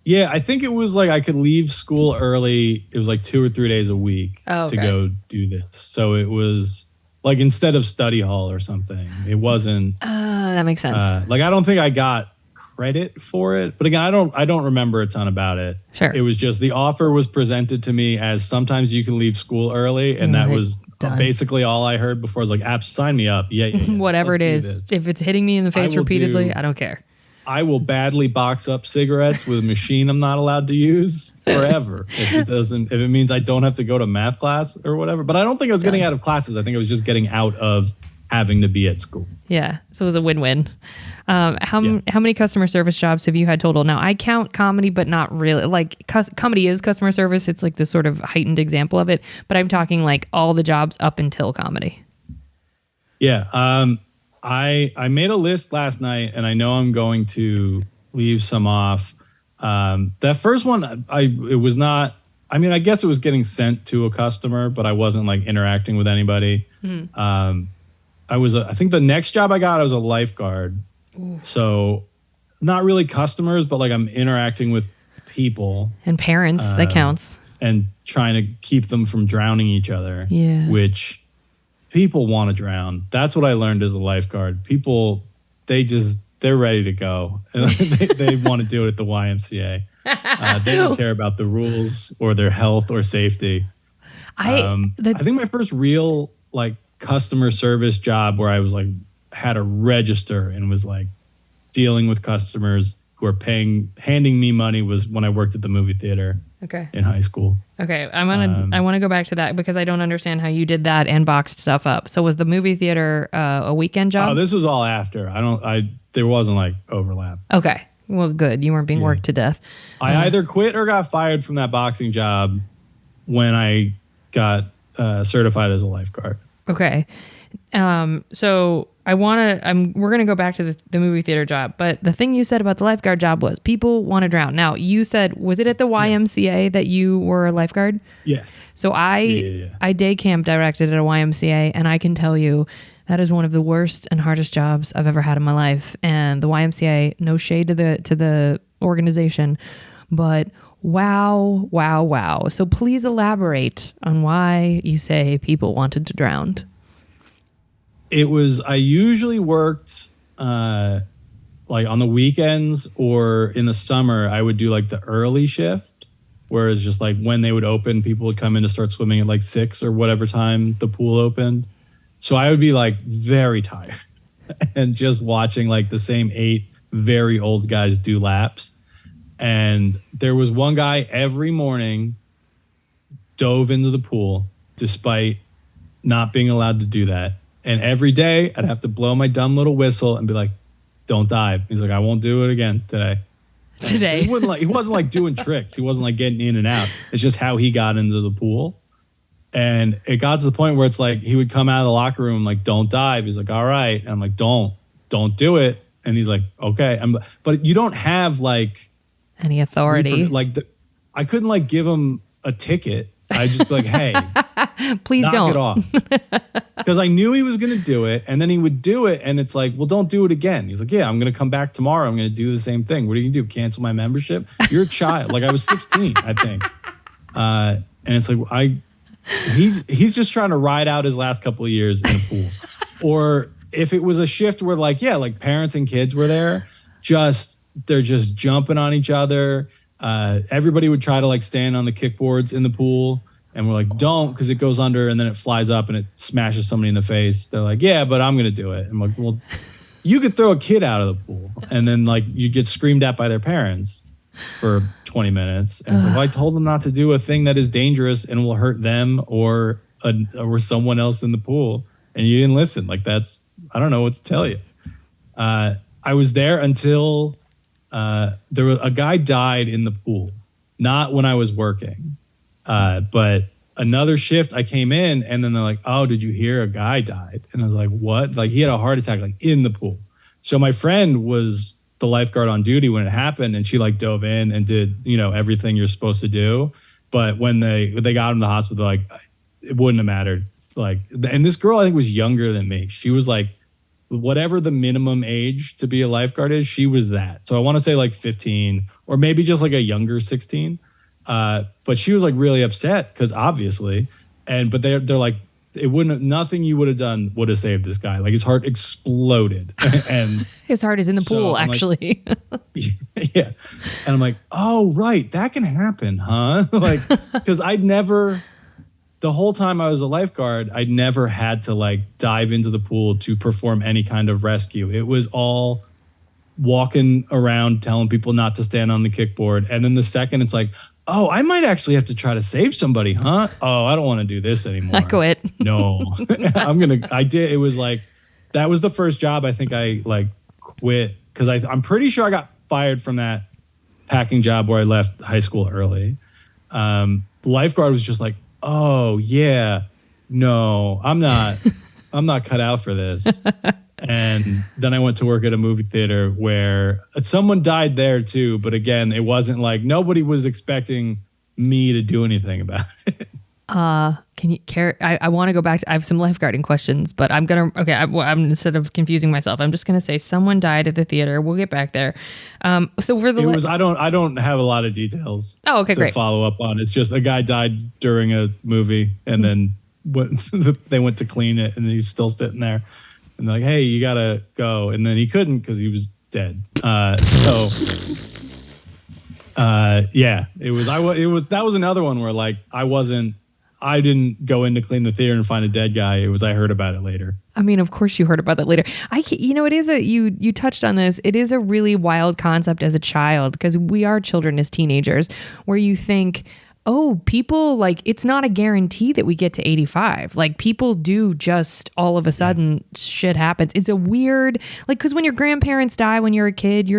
Yeah, I think it was like I could leave school early. It was like 2 or 3 days a week to go do this. So it was like instead of study hall or something. It wasn't. That makes sense. Like, I don't think I got credit for it, but again, I don't remember a ton about it. Sure. It was just the offer was presented to me as sometimes you can leave school early, and that was basically all I heard before. I was like, sign me up. Yeah. Whatever it is. If it's hitting me in the face repeatedly, I don't care. I will badly box up cigarettes with a machine I'm not allowed to use forever if it means I don't have to go to math class or whatever. But I don't think I was getting out of classes. I think I was just getting out of having to be at school. Yeah. So it was a win-win. How many customer service jobs have you had total? Now, I count comedy, but not really. Like comedy is customer service. It's like this sort of heightened example of it. But I'm talking like all the jobs up until comedy. Yeah. I made a list last night, and I know I'm going to leave some off. That first one, it was not. I mean, I guess it was getting sent to a customer, but I wasn't like interacting with anybody. I think the next job I got, I was a lifeguard. Ooh. So not really customers, but like I'm interacting with people. And parents, that counts. And trying to keep them from drowning each other. Yeah. Which people want to drown. That's what I learned as a lifeguard. People, they're ready to go. they want to do it at the YMCA. They don't care about the rules or their health or safety. I think my first real like customer service job where I was like had a register and was like dealing with customers who are handing me money was when I worked at the movie theater. Okay. In high school. Okay, I want to go back to that because I don't understand how you did that and boxed stuff up. So was the movie theater a weekend job? Oh, this was all after. There wasn't like overlap. Okay. Well, good. You weren't being worked to death. I either quit or got fired from that boxing job when I got certified as a lifeguard. Okay. So we're going to go back to the movie theater job. But the thing you said about the lifeguard job was people want to drown. Now, you said, was it at the YMCA that you were a lifeguard? Yes. So I day camp directed at a YMCA, and I can tell you that is one of the worst and hardest jobs I've ever had in my life. And the YMCA, no shade to the organization, but wow. So please elaborate on why you say people wanted to drown. I usually worked like on the weekends or in the summer, I would do like the early shift, whereas just like when they would open, people would come in to start swimming at like 6 or whatever time the pool opened. So I would be like very tired and just watching like the same 8 very old guys do laps. And there was one guy every morning dove into the pool despite not being allowed to do that. And every day I'd have to blow my dumb little whistle and be like, don't dive. He's like, I won't do it again today. He wasn't like doing tricks. He wasn't like getting in and out. It's just how he got into the pool. And it got to the point where it's like, he would come out of the locker room like, don't dive. He's like, all right. And I'm like, don't do it. And he's like, okay. But you don't have like any authority. I couldn't like give him a ticket. I'd just be like, hey, please don't. It off. Because I knew he was going to do it. And then he would do it. And it's like, well, don't do it again. He's like, yeah, I'm going to come back tomorrow. I'm going to do the same thing. What are you going to do? Cancel my membership? You're a child. Like I was 16, I think. And it's like, he's just trying to ride out his last couple of years in a pool. Or if it was a shift where like parents and kids were there, they're just jumping on each other. Everybody would try to like stand on the kickboards in the pool, and we're like, don't, because it goes under and then it flies up and it smashes somebody in the face. They're like, yeah, but I'm gonna do it. I'm like, well, you could throw a kid out of the pool, and then like you get screamed at by their parents for 20 minutes. And it's like, well, I told them not to do a thing that is dangerous and will hurt them or someone else in the pool, and you didn't listen. Like I don't know what to tell you. I was there until a guy died in the pool, not when I was working, but another shift I came in, and then they're like, oh, did you hear a guy died? And I was like, what? Like he had a heart attack like in the pool. So my friend was the lifeguard on duty when it happened, and she like dove in and did, everything you're supposed to do. But when they got him to the hospital, like it wouldn't have mattered. Like, and this girl I think was younger than me. She was like, whatever the minimum age to be a lifeguard is, she was that. So I want to say like 15 or maybe just like a younger 16. But she was like really upset because obviously, but they're like, nothing you would have done would have saved this guy. Like his heart exploded and his heart is in the pool, actually. Like, yeah. And I'm like, oh, right. That can happen, huh? Like, because the whole time I was a lifeguard, I'd never had to like dive into the pool to perform any kind of rescue. It was all walking around telling people not to stand on the kickboard. And then the second it's like, oh, I might actually have to try to save somebody, huh? Oh, I don't want to do this anymore. I quit. No, I did. It was like that was the first job I think I like quit because I'm pretty sure I got fired from that packing job where I left high school early. Lifeguard was just like, oh yeah, no, I'm not cut out for this. And then I went to work at a movie theater where someone died there too. But again, it wasn't like nobody was expecting me to do anything about it. Can you care? I want to go back to, I have some lifeguarding questions, but I'm I'm instead of confusing myself, I'm just going to say someone died at the theater. We'll get back there. So for the, I don't have a lot of details. Oh, okay, to great. follow up on. It's just a guy died during a movie and then they went to clean it and he's still sitting there and they're like, hey, you gotta go. And then he couldn't because he was dead. Yeah, that was another one where like I didn't go in to clean the theater and find a dead guy. I heard about it later. I mean, of course you heard about that later. You touched on this. It is a really wild concept as a child because we are children as teenagers where you think, oh, people like it's not a guarantee that we get to 85. Like people do just all of a sudden shit happens. It's a weird, like, because when your grandparents die when you're a kid,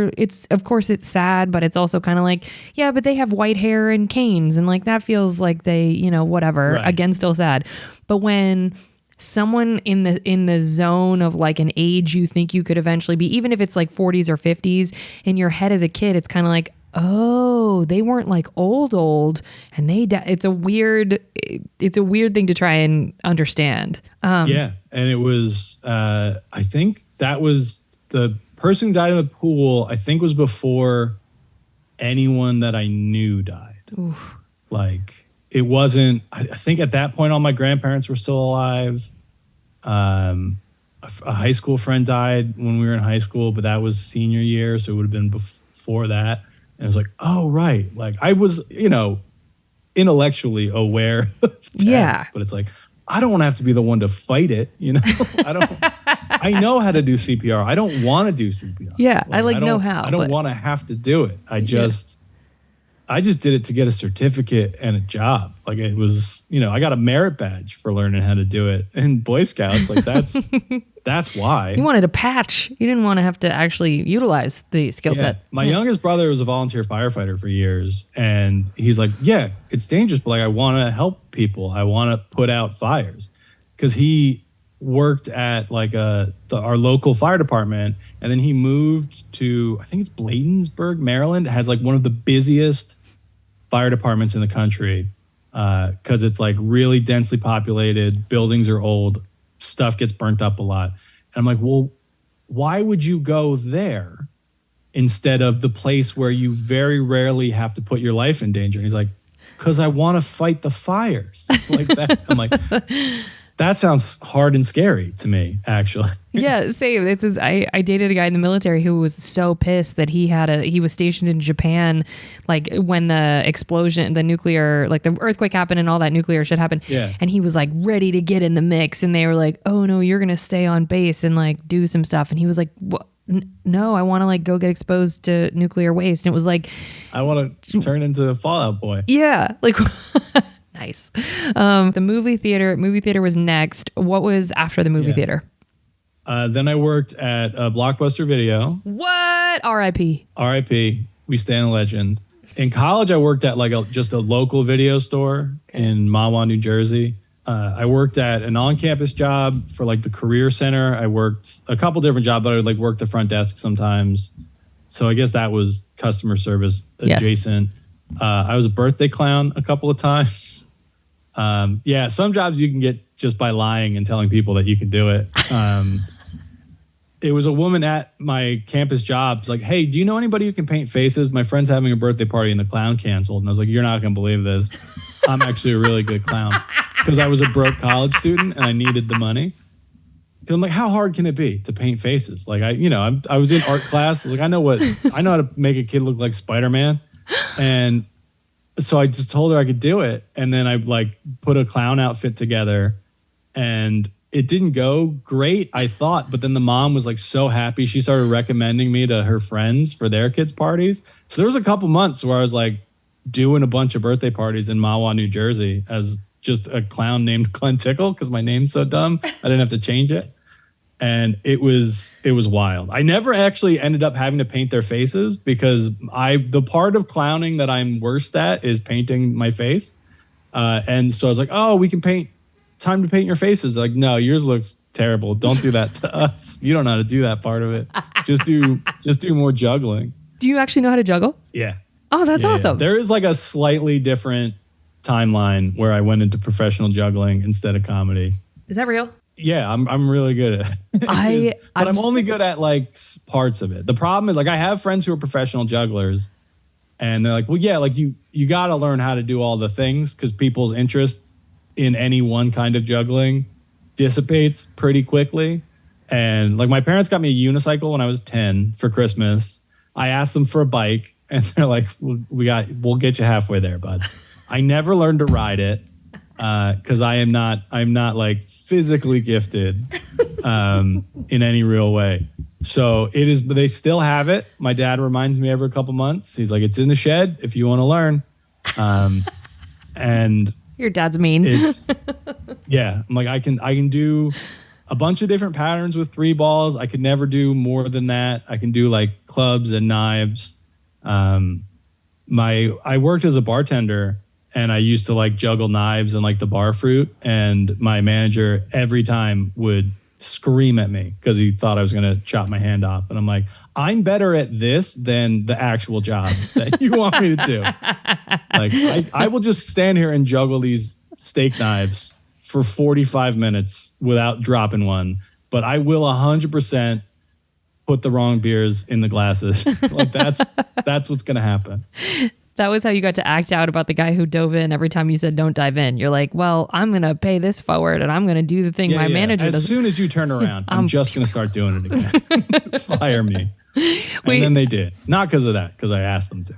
of course it's sad, but it's also kind of like, yeah, but they have white hair and canes and like that feels like they, whatever. Right. Again, still sad. But when someone in the zone of like an age you think you could eventually be, even if it's like 40s or 50s, in your head as a kid, it's kind of like, oh, they weren't like old and they it's a weird thing to try and understand. Yeah. And it was, I think that was the person who died in the pool, I think was before anyone that I knew died. Oof. Like it wasn't, I think at that point, all my grandparents were still alive. A high school friend died when we were in high school, but that was senior year. So it would have been before that. And I was like, oh, right. Like I was, intellectually aware of death, yeah. But it's like, I don't want to have to be the one to fight it. I know how to do CPR. I don't want to do CPR. Yeah. I know how. I don't want to have to do it. I just did it to get a certificate and a job. Like it was, I got a merit badge for learning how to do it in Boy Scouts. Like that's why. You wanted a patch. You didn't want to have to actually utilize the skill set. My youngest brother was a volunteer firefighter for years. And he's like, yeah, it's dangerous, but like I want to help people. I want to put out fires. Because he worked at like our local fire department. And then he moved to, I think it's Bladensburg, Maryland. It has like one of the busiest fire departments in the country. Because it's like really densely populated. Buildings are old. Stuff gets burnt up a lot. And I'm like, well, why would you go there instead of the place where you very rarely have to put your life in danger? And he's like, because I want to fight the fires. Like that. I'm like, that sounds hard and scary to me, actually. Yeah, same. I dated a guy in the military who was so pissed that he was stationed in Japan, like when the explosion, the nuclear, like the earthquake happened and all that nuclear shit happened. Yeah. And he was like ready to get in the mix, and they were like, "Oh no, you're gonna stay on base and like do some stuff." And he was like, "What? No, I want to like go get exposed to nuclear waste." And it was like, I want to turn into a Fallout Boy. Yeah, like. Nice. The movie theater was next. What was after the movie theater? Then I worked at Blockbuster Video. What? R.I.P. R.I.P. We stand a legend. In college, I worked at like just a local video store in Mahwah, New Jersey. I worked at an on-campus job for like the Career Center. I worked a couple different jobs, but I would like work the front desk sometimes. So I guess that was customer service adjacent. Yes. I was a birthday clown a couple of times. Some jobs you can get just by lying and telling people that you can do it. It was a woman at my campus job. It's like, hey, do you know anybody who can paint faces? My friend's having a birthday party and the clown canceled. And I was like, you're not going to believe this. I'm actually a really good clown because I was a broke college student and I needed the money. Because I'm like, how hard can it be to paint faces? Like I was in art class. I was like, I know how to make a kid look like Spider-Man. And so I just told her I could do it. And then I like put a clown outfit together and it didn't go great, I thought. But then the mom was like so happy. She started recommending me to her friends for their kids' parties. So there was a couple months where I was like doing a bunch of birthday parties in Mahwah, New Jersey as just a clown named Glen Tickle because my name's so dumb. I didn't have to change it. and it was wild. I never actually ended up having to paint their faces because the part of clowning that I'm worst at is painting my face. And so I was like, oh, we can paint. Time to paint your faces. They're like, no, yours looks terrible. Don't do that to us. You don't know how to do that part of it. Just do more juggling. Do you actually know how to juggle? Yeah. Oh, that's awesome. There is like a slightly different timeline where I went into professional juggling instead of comedy. Is that real? Yeah, I'm really good at it. But I'm only good at like parts of it. The problem is like I have friends who are professional jugglers and they're like, well, yeah, like you got to learn how to do all the things because people's interest in any one kind of juggling dissipates pretty quickly. And like my parents got me a unicycle when I was 10 for Christmas. I asked them for a bike and they're like, we'll get you halfway there, bud. I never learned to ride it because I'm not like physically gifted in any real way. So it is, but they still have it. My dad reminds me every couple months. He's like, it's in the shed if you want to learn. And your dad's mean. I'm like, I can do a bunch of different patterns with 3 balls. I could never do more than that. I can do like clubs and knives. I worked as a bartender and I used to like juggle knives and like the bar fruit. And my manager every time would scream at me because he thought I was going to chop my hand off. And I'm like, I'm better at this than the actual job that you want me to do. Like I will just stand here and juggle these steak knives for 45 minutes without dropping one. But I will 100% put the wrong beers in the glasses. Like that's what's going to happen. That was how you got to act out about the guy who dove in every time you said don't dive in. You're like, well, I'm going to pay this forward and I'm going to do the thing my manager does. As soon as you turn around, I'm just going to start doing it again. Fire me. And then they did. Not because of that, because I asked them to.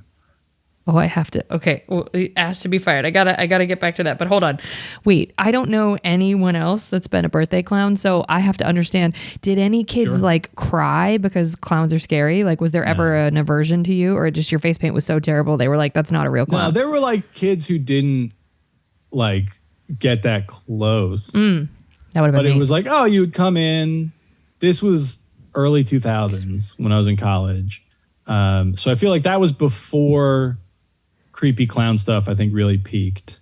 Oh, I have to. Okay. Well, he asked to be fired. I gotta get back to that. But hold on. Wait, I don't know anyone else that's been a birthday clown. So I have to understand, did any kids like cry because clowns are scary? Like, was there ever an aversion to you or just your face paint was so terrible? They were like, that's not a real clown. No, there were like kids who didn't like get that close. That would have been But me. it was like, oh, you would come in. This was early 2000s when I was in college. So I feel like that was before creepy clown stuff, I think, really peaked.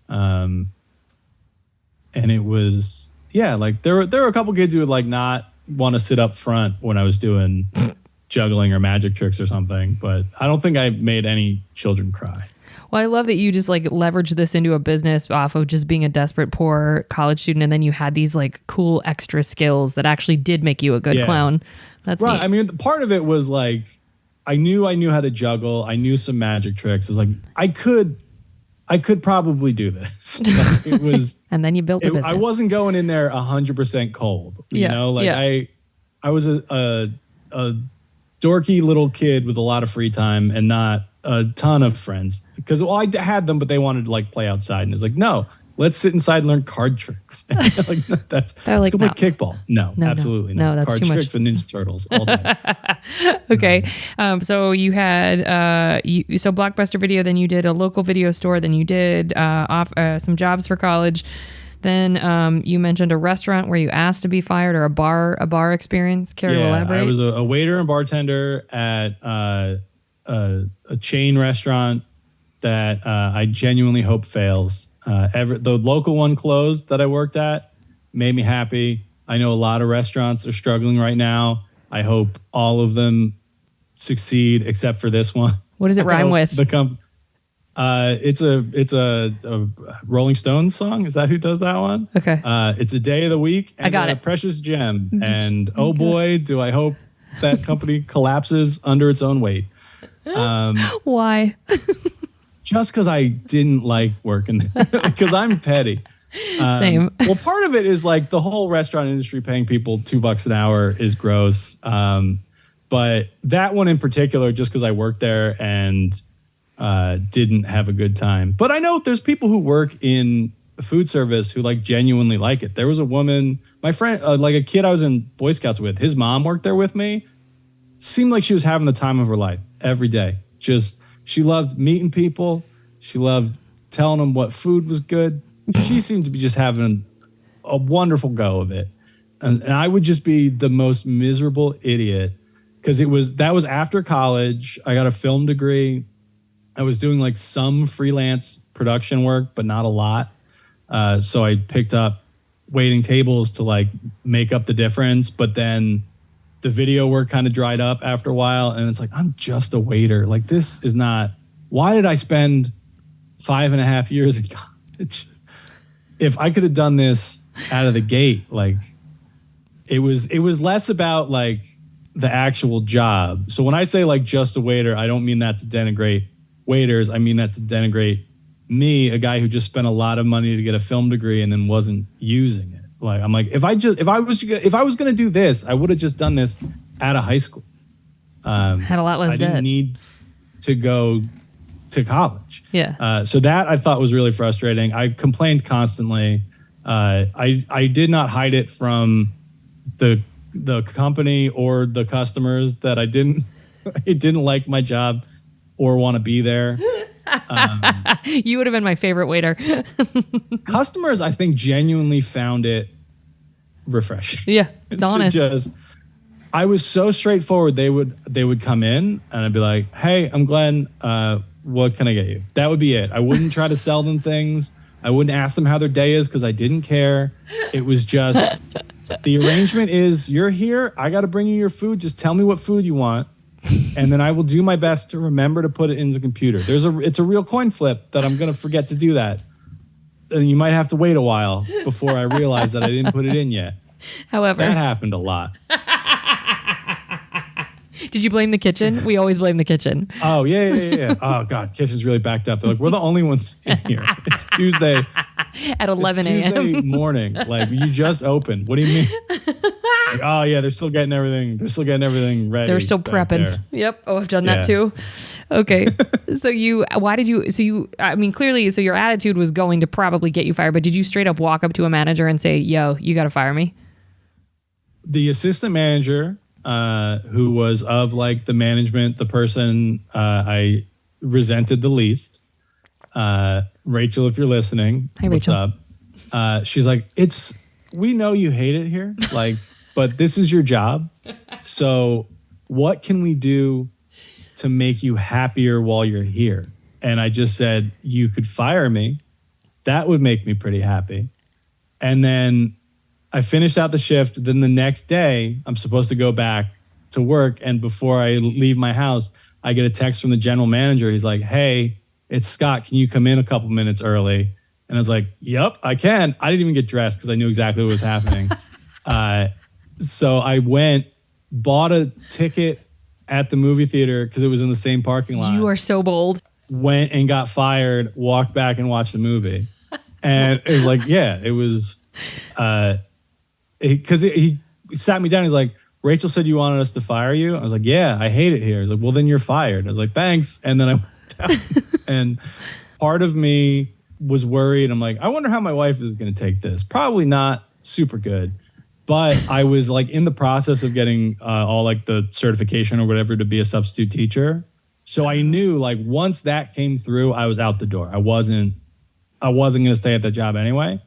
And it was, like there were a couple kids who would like not want to sit up front when I was doing juggling or magic tricks or something, but I don't think I made any children cry. Well, I love that you just like leveraged this into a business off of just being a desperate poor college student. And then you had these like cool extra skills that actually did make you a good clown. That's right. neat. I mean, part of it was like, I knew how to juggle. I knew some magic tricks. It was like, I could probably do this. Like, it was, and then you built a business. I wasn't going in there 100% cold. You know, like I was a dorky little kid with a lot of free time and not a ton of friends because I had them, but they wanted to like play outside. And it's like, no, let's sit inside and learn card tricks. Like let's go play kickball. No, absolutely not. No, that's card too tricks much. And Ninja Turtles all day. Okay. So you had so Blockbuster Video, then you did a local video store, then you did some jobs for college. Then you mentioned a restaurant where you asked to be fired, or a bar experience. Care to elaborate? I was a waiter and bartender at a chain restaurant that I genuinely hope fails. The local one closed that I worked at made me happy. I know a lot of restaurants are struggling right now. I hope all of them succeed except for this one. What does it rhyme with? It's a Rolling Stones song. Is that who does that one? Okay. It's a day of the week and I got a it. precious gem. And oh boy, do I hope that company collapses under its own weight. Why? Just because I didn't like working there, because I'm petty. Same. Well, part of it is like the whole restaurant industry paying people $2 an hour is gross. But that one in particular, just because I worked there and didn't have a good time. But I know there's people who work in food service who like genuinely like it. There was a woman, my friend, like a kid I was in Boy Scouts with, his mom worked there with me. Seemed like she was having the time of her life every day. She loved meeting people. She loved telling them what food was good. She seemed to be just having a wonderful go of it. and I would just be the most miserable idiot because that was after college. I got a film degree. I was doing like some freelance production work, but not a lot. So I picked up waiting tables to like make up the difference. But then the video work kind of dried up after a while. And it's like, I'm just a waiter. Like, this is not, why did I spend 5.5 years in college? If I could have done this out of the gate, like it was less about like the actual job. So when I say like just a waiter, I don't mean that to denigrate waiters. I mean that to denigrate me, a guy who just spent a lot of money to get a film degree and then wasn't using it. Like, I'm like, if I was going to do this, I would have just done this out of high school. Had a lot less debt. I didn't need to go to college. Yeah. So that I thought was really frustrating. I complained constantly. I did not hide it from the company or the customers that I didn't like my job or want to be there. You would have been my favorite waiter. Customers, I think, genuinely found it refreshing. Yeah, it's honest. I was so straightforward. They would come in and I'd be like, "Hey, I'm Glenn. What can I get you?" That would be it. I wouldn't try to sell them things. I wouldn't ask them how their day is because I didn't care. It was just the arrangement is you're here. I got to bring you your food. Just tell me what food you want. And then I will do my best to remember to put it in the computer. It's a real coin flip that I'm going to forget to do that. And you might have to wait a while before I realize that I didn't put it in yet. However, that happened a lot. Did you blame the kitchen? We always blame the kitchen. Oh, yeah. Oh, God. Kitchen's really backed up. They're like, we're the only ones in here. It's Tuesday. At 11 a.m. Tuesday morning. Like, you just opened. What do you mean? Like, oh, yeah, they're still getting everything. They're still getting everything ready. They're still prepping. Yep. Oh, I've done that too. Okay. So clearly, so your attitude was going to probably get you fired, but did you straight up walk up to a manager and say, yo, you got to fire me? The assistant manager, who was of like the management, the person I resented the least, Rachel, if you're listening, hi, Rachel. What's up? She's like, we know you hate it here, like, but this is your job. So what can we do to make you happier while you're here? And I just said, you could fire me. That would make me pretty happy. And then I finished out the shift. Then the next day, I'm supposed to go back to work. And before I leave my house, I get a text from the general manager. He's like, hey, it's Scott. Can you come in a couple minutes early? And I was like, yep, I can. I didn't even get dressed because I knew exactly what was happening. So I went, bought a ticket at the movie theater because it was in the same parking lot. You are so bold. Went and got fired, walked back and watched the movie. And it was like, yeah, it was... because he sat me down. He's like, Rachel said you wanted us to fire you. I was like, yeah, I hate it here. He's like, well, then you're fired. I was like, thanks. And then I went down. And part of me was worried. I'm like, I wonder how my wife is going to take this. Probably not super good. But I was like in the process of getting all like the certification or whatever to be a substitute teacher. So I knew like once that came through, I was out the door. I wasn't going to stay at that job anyway.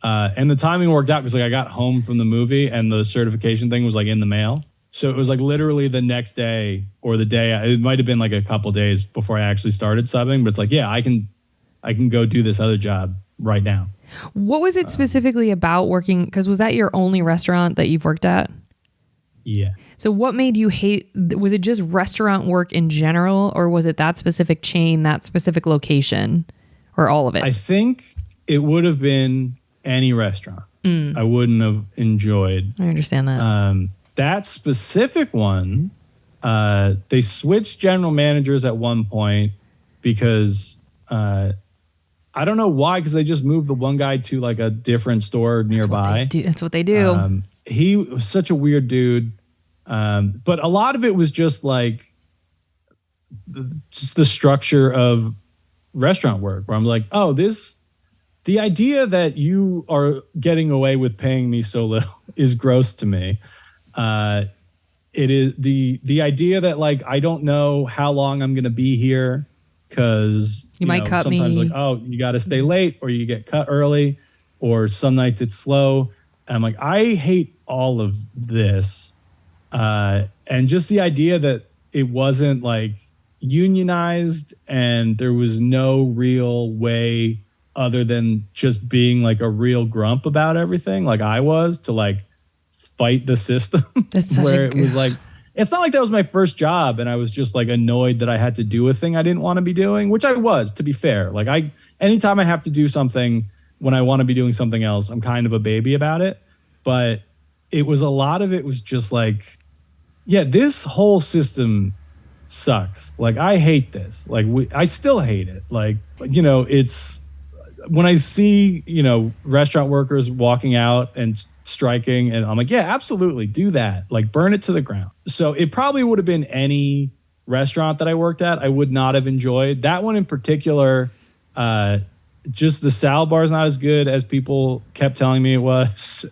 And the timing worked out because like I got home from the movie and the certification thing was like in the mail. So it was like literally the next day or the day. It might have been like a couple days before I actually started subbing. But it's like, yeah, I can go do this other job right now. What was it specifically about working? Because was that your only restaurant that you've worked at? Yeah. So what made you hate? Was it just restaurant work in general, or was it that specific chain, that specific location, or all of it? I think it would have been any restaurant. I wouldn't have enjoyed. I understand that. That specific one, they switched general managers at one point because I don't know why, because they just moved the one guy to like a different store nearby. That's what they do. He was such a weird dude. But a lot of it was just like the structure of restaurant work where I'm like, oh, the idea that you are getting away with paying me so little is gross to me. It is the idea that like, I don't know how long I'm going to be here because you might cut sometimes me. Like, oh, you got to stay late or you get cut early or some nights it's slow. And I'm like, I hate all of this. And just the idea that it wasn't like unionized and there was no real way other than just being like a real grump about everything, like I was, to like fight the system. That's such where it was like, it's not like that was my first job and I was just like annoyed that I had to do a thing I didn't want to be doing, which I was, to be fair. Like anytime I have to do something when I want to be doing something else, I'm kind of a baby about it. But it was, a lot of it was just like, yeah, this whole system sucks. Like, I hate this. Like, I still hate it. Like, you know, it's, when I see, you know, restaurant workers walking out and striking, and I'm like, yeah, absolutely, do that. Like, burn it to the ground. So it probably would have been any restaurant that I worked at, I would not have enjoyed. That one in particular, just the salad bar is not as good as people kept telling me it was.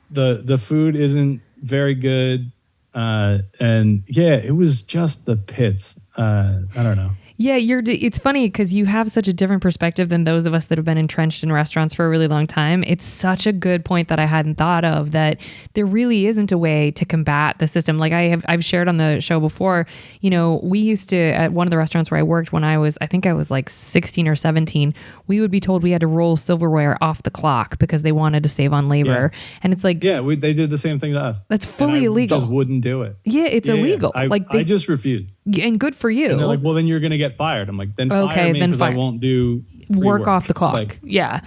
The food isn't very good. And yeah, it was just the pits. I don't know. Yeah, it's funny because you have such a different perspective than those of us that have been entrenched in restaurants for a really long time. It's such a good point that I hadn't thought of, that there really isn't a way to combat the system. Like I've shared on the show before, you know, we used to, at one of the restaurants where I worked when I was like 16 or 17, we would be told we had to roll silverware off the clock because they wanted to save on labor. Yeah. And it's like, yeah, they did the same thing to us. That's fully illegal. Just wouldn't do it. Yeah, it's illegal. Yeah. I just refused. And good for you. And they're like, well, then you're going to get fired. I'm like, then fire me because I won't do work off the clock. Like, yeah.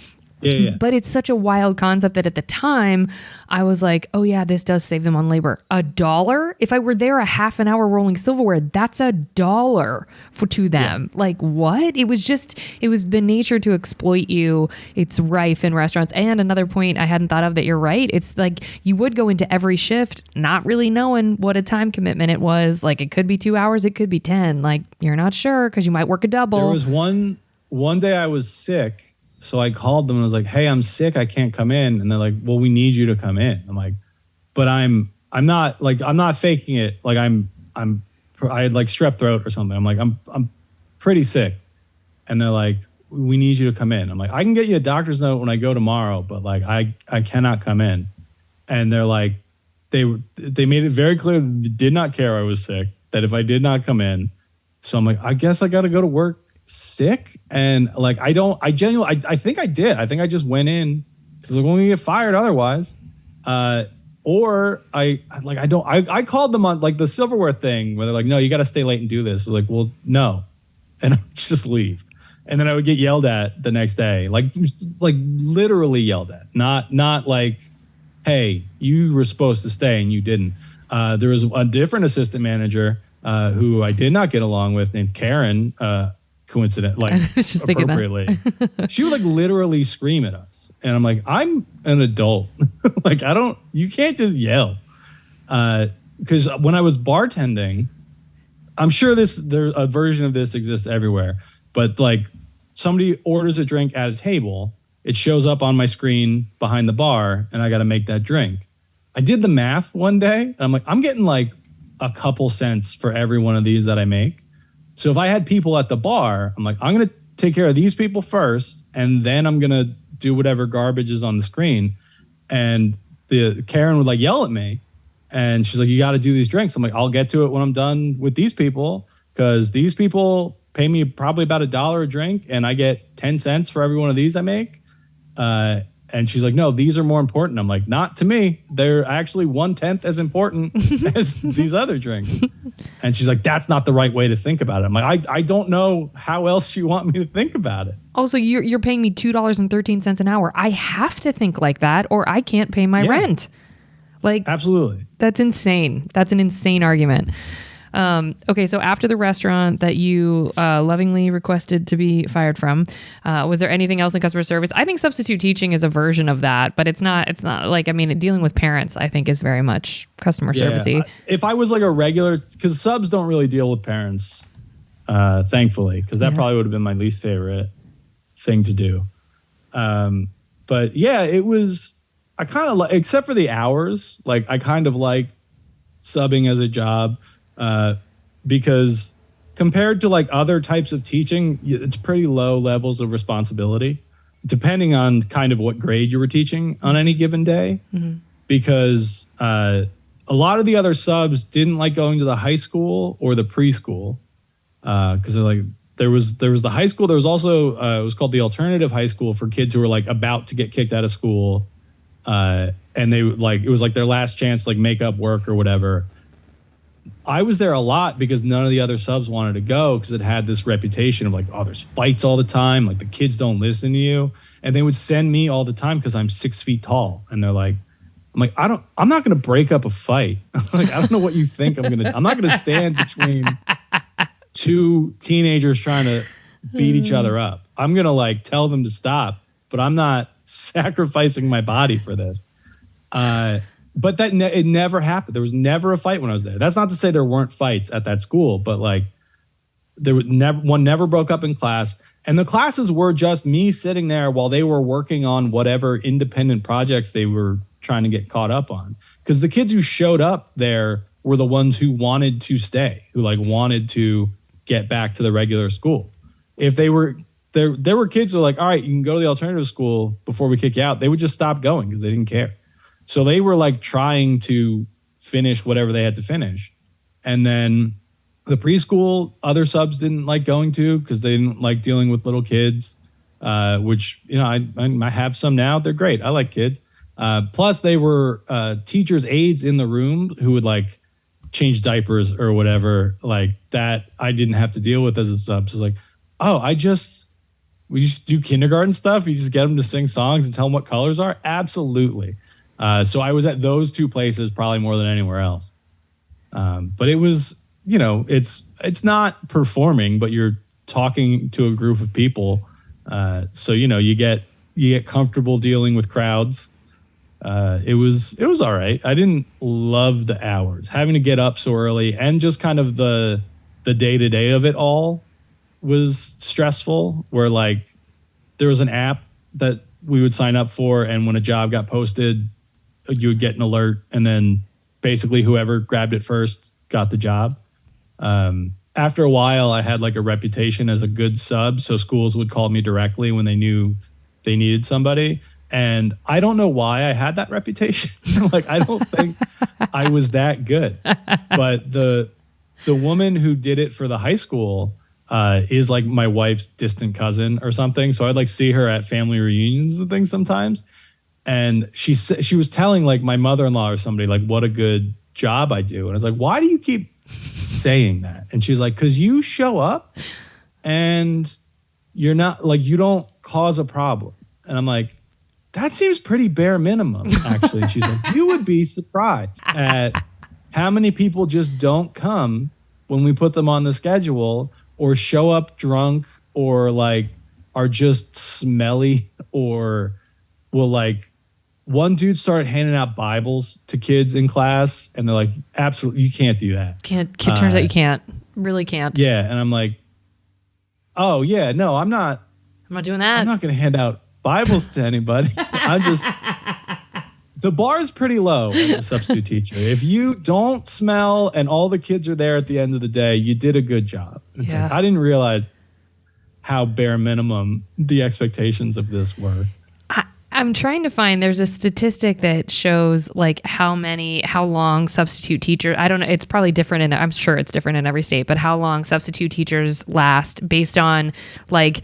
Yeah. But it's such a wild concept that at the time I was like, oh yeah, this does save them on labor. $1? If I were there a half an hour rolling silverware, that's $1 to them. Yeah. Like what? It was the nature to exploit you. It's rife in restaurants. And another point I hadn't thought of that you're right. It's like you would go into every shift not really knowing what a time commitment it was. Like it could be 2 hours, it could be 10. Like you're not sure because you might work a double. There was one day I was sick. So I called them and I was like, hey, I'm sick. I can't come in. And they're like, well, we need you to come in. I'm like, but I'm not faking it. Like I had like strep throat or something. I'm like, I'm pretty sick. And they're like, we need you to come in. I'm like, I can get you a doctor's note when I go tomorrow, but like, I cannot come in. And they're like, they made it very clear that they did not care I was sick, that if I did not come in. So I'm like, I guess I got to go to work sick. And like I think I did. I think I just went in because I'm going to get fired otherwise. Or I called them on like the silverware thing where they're like, no, you got to stay late and do this. I was like, well, no. And I would just leave. And then I would get yelled at the next day, like literally yelled at, not like, hey, you were supposed to stay and you didn't. There was a different assistant manager who I did not get along with named Karen, coincident, like appropriately. She would like literally scream at us. And I'm like, I'm an adult. Like, you can't just yell. Because when I was bartending, I'm sure there's a version of this exists everywhere, but like somebody orders a drink at a table, it shows up on my screen behind the bar and I got to make that drink. I did the math one day and I'm like, I'm getting like a couple cents for every one of these that I make. So if I had people at the bar, I'm like, I'm going to take care of these people first, and then I'm going to do whatever garbage is on the screen. And Karen would like yell at me, and she's like, you got to do these drinks. I'm like, I'll get to it when I'm done with these people, because these people pay me probably about $1 a drink, and I get 10 cents for every one of these I make. And she's like, no, these are more important. I'm like, not to me. They're actually 1/10 as important as these other drinks. And she's like, that's not the right way to think about it. I'm like, I don't know how else you want me to think about it. Also, you're paying me $2.13 an hour. I have to think like that or I can't pay my rent. Like, absolutely. That's insane. That's an insane argument. Okay, so after the restaurant that you lovingly requested to be fired from, was there anything else in customer service? I think substitute teaching is a version of that, but it's not like, I mean, dealing with parents, I think, is very much customer servicey. If I was like a regular, because subs don't really deal with parents, thankfully, because that probably would have been my least favorite thing to do. But yeah, it was, I kind of like, except for the hours, like I kind of like subbing as a job. Because compared to like other types of teaching, it's pretty low levels of responsibility, depending on kind of what grade you were teaching on any given day. Mm-hmm. because a lot of the other subs didn't like going to the high school or the preschool because like there was the high school. There was also it was called the alternative high school for kids who were like about to get kicked out of school, and they like it was like their last chance to like make up work or whatever. I was there a lot because none of the other subs wanted to go because it had this reputation of like, oh, there's fights all the time. Like the kids don't listen to you. And they would send me all the time because I'm 6 feet tall. And they're like, I'm not going to break up a fight. Like, I don't know what you think I'm not going to stand between two teenagers trying to beat each other up. I'm going to like tell them to stop, but I'm not sacrificing my body for this. But that it never happened. There was never a fight when I was there. That's not to say there weren't fights at that school, but like there was one never broke up in class. And the classes were just me sitting there while they were working on whatever independent projects they were trying to get caught up on. Because the kids who showed up there were the ones who wanted to stay, who like wanted to get back to the regular school. If they were there were kids who were like, all right, you can go to the alternative school before we kick you out. They would just stop going because they didn't care. So they were like trying to finish whatever they had to finish. And then the preschool, other subs didn't like going to because they didn't like dealing with little kids, which, you know, I have some now. They're great. I like kids. Plus they were teachers' aides in the room who would like change diapers or whatever like that I didn't have to deal with as a sub. So it's like, oh, we just do kindergarten stuff. You just get them to sing songs and tell them what colors are. Absolutely. So I was at those two places probably more than anywhere else. But it was, you know, it's not performing, but you're talking to a group of people. So, you know, you get comfortable dealing with crowds. It was all right. I didn't love the hours, having to get up so early, and just kind of the day-to-day of it all was stressful, where like there was an app that we would sign up for, and when a job got posted, you would get an alert, and then basically whoever grabbed it first got the job. After a while, I had like a reputation as a good sub, so schools would call me directly when they knew they needed somebody. And I don't know why I had that reputation. Like, I don't think I was that good. But the woman who did it for the high school is like my wife's distant cousin or something. So I'd like see her at family reunions and things sometimes. And she was telling like my mother-in-law or somebody like what a good job I do. And I was like, why do you keep saying that? And she's like, because you show up and you're not like, you don't cause a problem. And I'm like, that seems pretty bare minimum, actually. She's like, you would be surprised at how many people just don't come when we put them on the schedule, or show up drunk, or like are just smelly, or will like, one dude started handing out Bibles to kids in class, and they're like, absolutely, you can't do that. Turns out you can't. Really can't. Yeah. And I'm like, oh yeah, no, I'm not doing that. I'm not going to hand out Bibles to anybody. The bar is pretty low as a substitute teacher. If you don't smell and all the kids are there at the end of the day, you did a good job. It's like, I didn't realize how bare minimum the expectations of this were. I'm trying to find, there's a statistic that shows like how long substitute teachers, I don't know, it's probably different, I'm sure it's different in every state, but how long substitute teachers last based on like,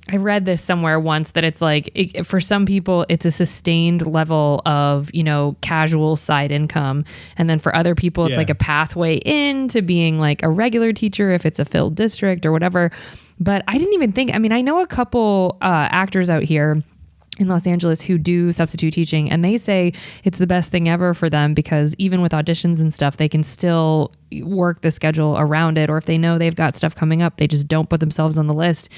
I read this somewhere once that it's like, for some people, it's a sustained level of, you know, casual side income. And then for other people, it's like a pathway into being like a regular teacher if it's a filled district or whatever. But I didn't even think, I mean, I know a couple actors out here in Los Angeles who do substitute teaching, and they say it's the best thing ever for them because even with auditions and stuff, they can still work the schedule around it. Or if they know they've got stuff coming up, they just don't put themselves on the list.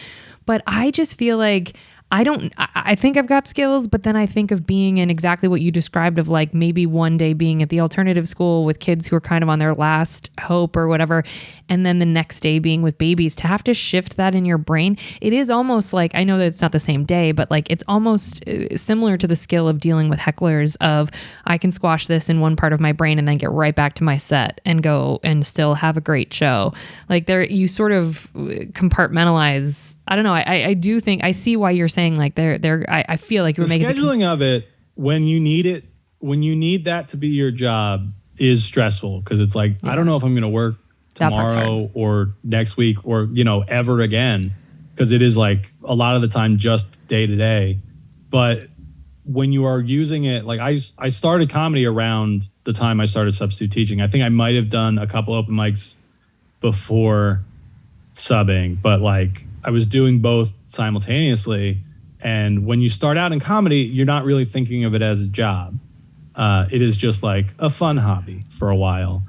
But I just feel like I think I've got skills, but then I think of being in exactly what you described of like maybe one day being at the alternative school with kids who are kind of on their last hope or whatever. And then the next day being with babies, to have to shift that in your brain. It is almost like, I know that it's not the same day, but like it's almost similar to the skill of dealing with hecklers of I can squash this in one part of my brain and then get right back to my set and go and still have a great show. Like you sort of compartmentalize. I don't know. I do think I see why you're saying like I feel like you're making the scheduling of it when you need it when you need that to be your job is stressful because it's like, I don't know if I'm going to work tomorrow or next week or, ever again. Because it is like a lot of the time just day to day. But when you are using it, like I started comedy around the time I started substitute teaching. I think I might have done a couple open mics before subbing, but like I was doing both simultaneously. And when you start out in comedy, you're not really thinking of it as a job. It is just like a fun hobby for a while.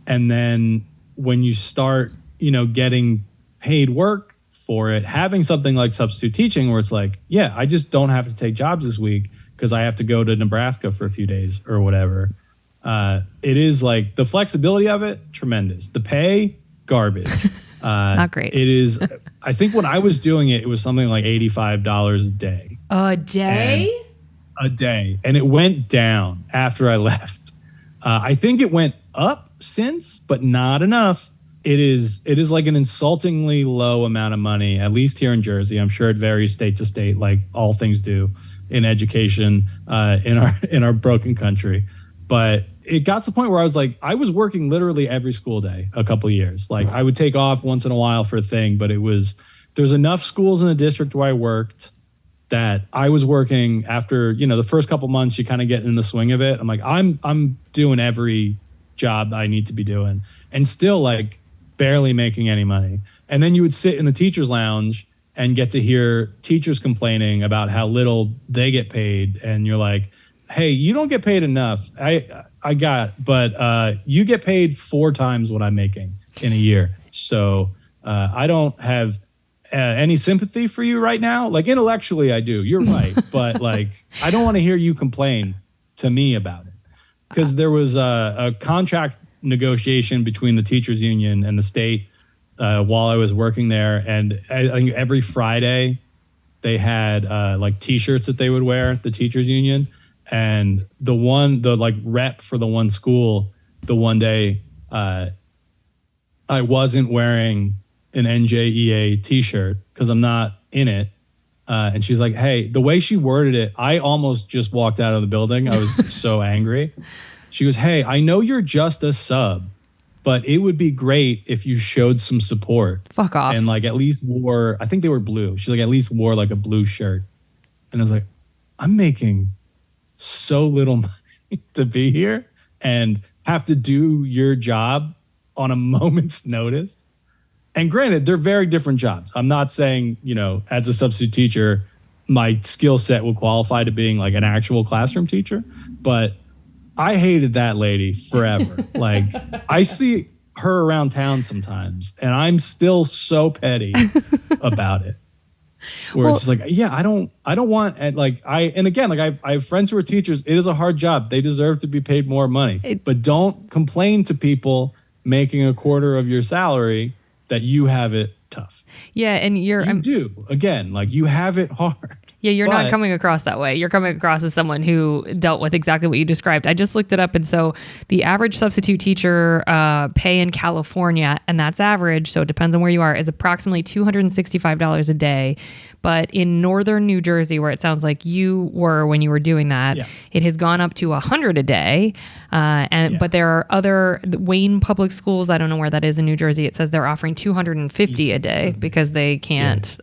And then when you start, getting paid work for it, having something like substitute teaching where it's like, yeah, I just don't have to take jobs this week because I have to go to Nebraska for a few days or whatever. It is like the flexibility of it, tremendous. The pay, garbage. Not great. It is. I think when I was doing it, it was something like $85 a day. A day? A day. And it went down after I left. I think it went up since, but not enough. It is like an insultingly low amount of money, at least here in Jersey. I'm sure it varies state to state, like all things do in education in our broken country. But it got to the point where I was like, I was working literally every school day a couple of years. Like I would take off once in a while for a thing, but there's enough schools in the district where I worked that I was working after, the first couple months, you kind of get in the swing of it. I'm like, I'm doing every job I need to be doing and still like barely making any money. And then you would sit in the teacher's lounge and get to hear teachers complaining about how little they get paid. And you're like, hey, you don't get paid enough. But you get paid 4 times what I'm making in a year. So I don't have any sympathy for you right now. Like intellectually I do, you're right. But like, I don't want to hear you complain to me about it. Because there was a contract negotiation between the teachers union and the state while I was working there. And I think every Friday they had like t-shirts that they would wear, the teachers union. And the like rep for the one school, the one day I wasn't wearing an NJEA t-shirt because I'm not in it. And she's like, hey, the way she worded it, I almost just walked out of the building. I was so angry. She goes, hey, I know you're just a sub, but it would be great if you showed some support. Fuck off. And like at least wore, I think they were blue. She's like, at least wore like a blue shirt. And I was like, I'm making so little money to be here and have to do your job on a moment's notice. And granted, they're very different jobs. I'm not saying, as a substitute teacher, my skill set will qualify to being like an actual classroom teacher, but I hated that lady forever. Like I see her around town sometimes and I'm still so petty about it. Where it's just like, yeah, I don't want, and again, I have friends who are teachers. It is a hard job. They deserve to be paid more money, but don't complain to people making a quarter of your salary that you have it tough. Yeah. And you do again, like you have it hard. Yeah, you're not coming across that way. You're coming across as someone who dealt with exactly what you described. I just looked it up. And so the average substitute teacher pay in California, and that's average, so it depends on where you are, is approximately $265 a day. But in northern New Jersey, where it sounds like you were when you were doing that, it has gone up to $100 a day. But there are other Wayne public schools. I don't know where that is in New Jersey. It says they're offering $250 a day because they can't.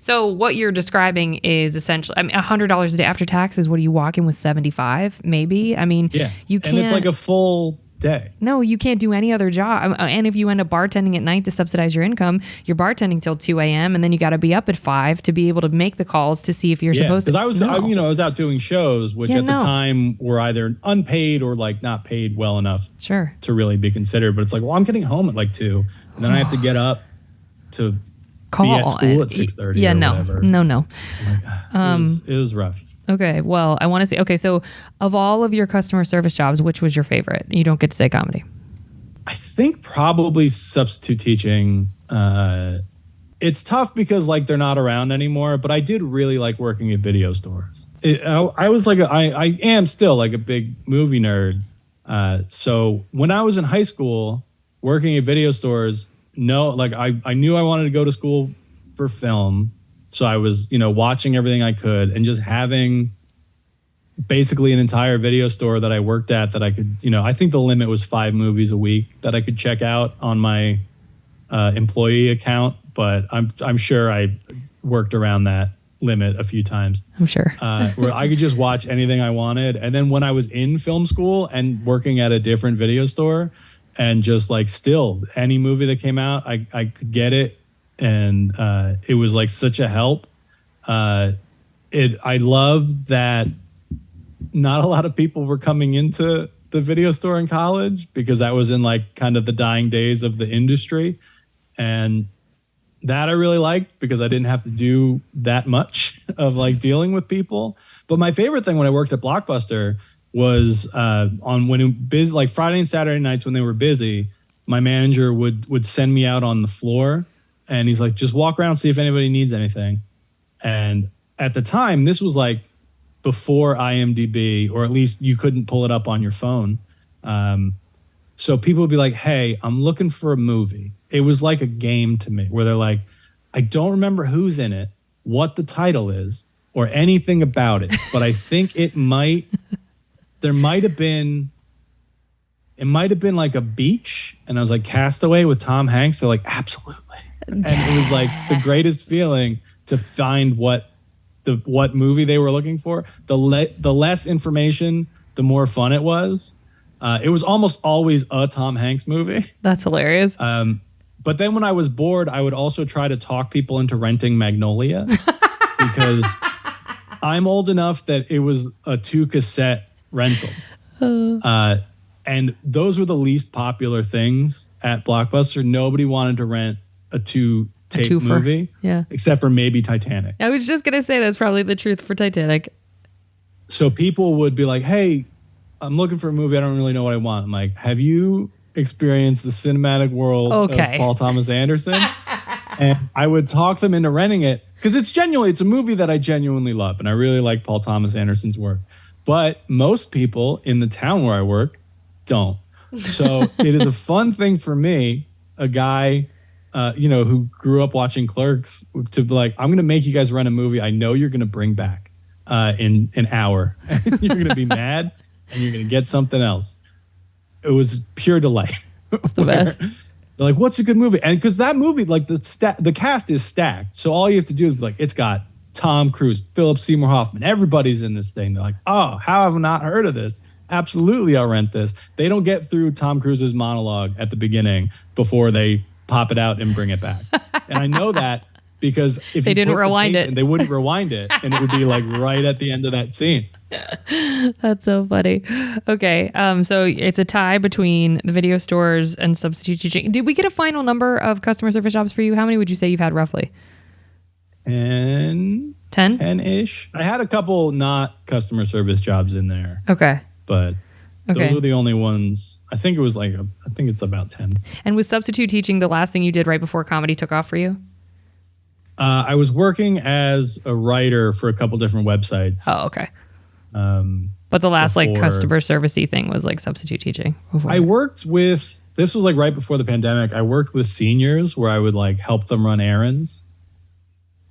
So what you're describing is essentially, $100 a day after taxes. What are you walking with? 75, maybe. I mean, you can't. And it's like a full day. No, you can't do any other job. And if you end up bartending at night to subsidize your income, you're bartending till 2 a.m. and then you got to be up at 5 to be able to make the calls to see if you're supposed to. Because I was out doing shows, which at the time were either unpaid or like not paid well enough to really be considered. But it's like, well, I'm getting home at like 2, and then I have to get up to be at school at 6:30. Yeah, whatever. No. It was rough. Okay, well, I want to say, so of all of your customer service jobs, which was your favorite? You don't get to say comedy. I think probably substitute teaching. It's tough because like they're not around anymore, but I did really like working at video stores. I was like, I am still like a big movie nerd. So when I was in high school working at video stores, I knew I wanted to go to school for film. So I was, watching everything I could and just having basically an entire video store that I worked at that I could, I think the limit was 5 movies a week that I could check out on my employee account, but I'm sure I worked around that limit a few times. I'm sure. Where I could just watch anything I wanted. And then when I was in film school and working at a different video store, and just like still any movie that came out, I could get it. And it was like such a help. I love that not a lot of people were coming into the video store in college, because that was in like kind of the dying days of the industry. And that I really liked, because I didn't have to do that much of like dealing with people. But my favorite thing when I worked at Blockbuster was on when busy, like Friday and Saturday nights when they were busy, my manager would send me out on the floor, and he's like, just walk around, see if anybody needs anything. And at the time, this was like before IMDb, or at least you couldn't pull it up on your phone. So people would be like, hey, I'm looking for a movie. It was like a game to me, where they're like, I don't remember who's in it, what the title is, or anything about it, but I think it might have been like a beach. And I was like, Castaway with Tom Hanks. They're like, absolutely. And it was like the greatest feeling to find what movie they were looking for. The less information, the more fun it was. It was almost always a Tom Hanks movie. That's hilarious. But then when I was bored, I would also try to talk people into renting Magnolia, because I'm old enough that it was a 2-cassette rental. And those were the least popular things at Blockbuster. Nobody wanted to rent a 2-tape movie, except for maybe Titanic. I was just going to say that's probably the truth for Titanic. So people would be like, hey, I'm looking for a movie. I don't really know what I want. I'm like, have you experienced the cinematic world of Paul Thomas Anderson? And I would talk them into renting it, because it's a movie that I genuinely love, and I really like Paul Thomas Anderson's work. But most people in the town where I work don't. So it is a fun thing for me, a guy who grew up watching Clerks, to be like, I'm going to make you guys rent a movie I know you're going to bring back in an hour. You're going to be mad, and you're going to get something else. It was pure delight. It's the best. They're like, what's a good movie? And because that movie, like the cast is stacked. So all you have to do is like, it's got Tom Cruise, Philip Seymour Hoffman, everybody's in this thing. They're like, oh, how have I not heard of this? Absolutely, I'll rent this. They don't get through Tom Cruise's monologue at the beginning before they pop it out and bring it back. And I know that because if they didn't rewind it, they wouldn't rewind it, and it would be like right at the end of that scene. That's so funny. Okay, so it's a tie between the video stores and substitute teaching. Did we get a final number of customer service jobs for you? How many would you say you've had roughly? 10? 10-ish. I had a couple not customer service jobs in there. Okay. But those were the only ones. I think it's about 10. And was substitute teaching the last thing you did right before comedy took off for you? I was working as a writer for a couple different websites. Oh, okay. But the last like customer servicey thing was like substitute teaching. I worked with, this was like right before the pandemic. I worked with seniors where I would like help them run errands.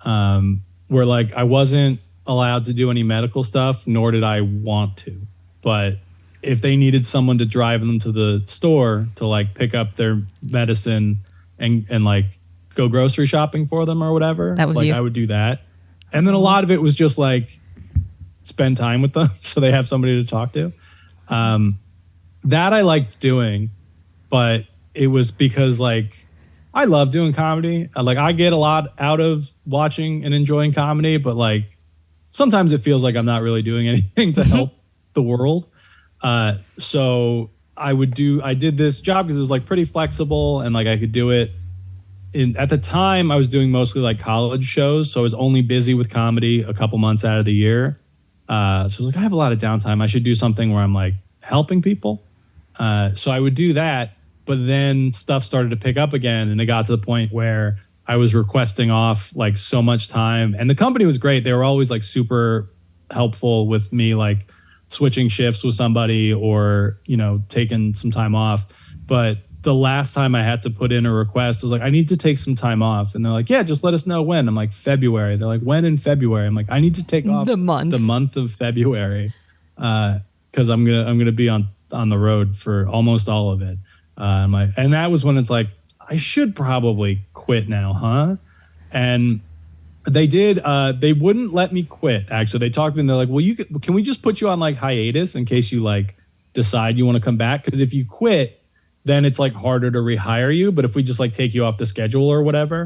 Where like I wasn't allowed to do any medical stuff, nor did I want to. But if they needed someone to drive them to the store to like pick up their medicine and like go grocery shopping for them or whatever, that was like you. I would do that. And then a lot of it was just like spend time with them so they have somebody to talk to. That I liked doing, but it was because like I love doing comedy. Like I get a lot out of watching and enjoying comedy, but like sometimes it feels like I'm not really doing anything to help the world. So I did this job because it was like pretty flexible and like I could do it. At the time I was doing mostly like college shows. So I was only busy with comedy a couple months out of the year. So I was like, I have a lot of downtime. I should do something where I'm like helping people. So I would do that, but then stuff started to pick up again. And it got to the point where I was requesting off like so much time, and the company was great. They were always like super helpful with me, like switching shifts with somebody or, taking some time off. But the last time I had to put in a request, I was like, I need to take some time off. And they're like, yeah, just let us know when. I'm like, February. They're like, when in February? I'm like, I need to take off the month of February. because I'm gonna be on the road for almost all of it. And that was when it's like I should probably quit now, huh? And they did. They wouldn't let me quit. Actually, they talked to me and they're like, "Well, can we just put you on like hiatus in case you like decide you want to come back? Because if you quit, then it's like harder to rehire you. But if we just like take you off the schedule or whatever."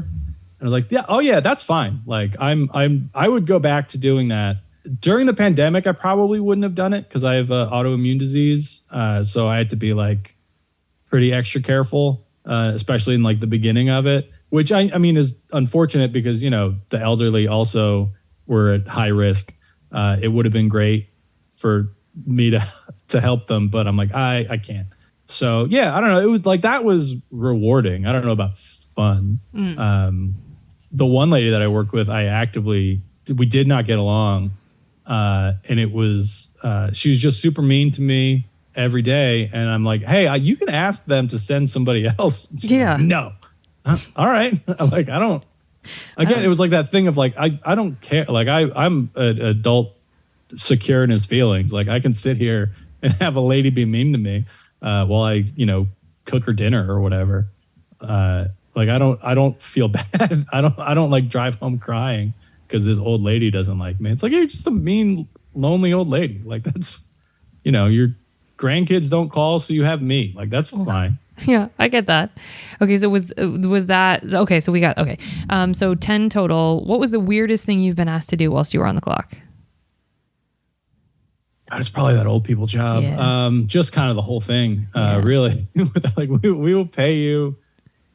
And I was like, "Yeah, oh yeah, that's fine. Like I would go back to doing that." During the pandemic, I probably wouldn't have done it because I have autoimmune disease. So I had to be like pretty extra careful, especially in like the beginning of it, which I mean is unfortunate because, you know, the elderly also were at high risk. It would have been great for me to help them, but I'm like, I can't. So yeah, I don't know. It was like, that was rewarding. I don't know about fun. The one lady that I worked with, we did not get along. And it was, she was just super mean to me every day. And I'm like, hey, you can ask them to send somebody else. Yeah. Like, no. All right. Like, I don't, again, it was like that thing of like, I don't care. Like I'm an adult secure in his feelings. Like I can sit here and have a lady be mean to me, while I, you know, cook her dinner or whatever. Like I don't feel bad. I don't like drive home crying because this old lady doesn't like me. It's like, you're just a mean, lonely old lady. Like that's, you know, your grandkids don't call, so you have me. Like that's fine. Yeah, I get that. Okay, so was that okay? So we got okay. So 10 total. What was the weirdest thing you've been asked to do whilst you were on the clock? God, it's probably that old people job. Yeah. Just kind of the whole thing. Yeah. Really, like we will pay you.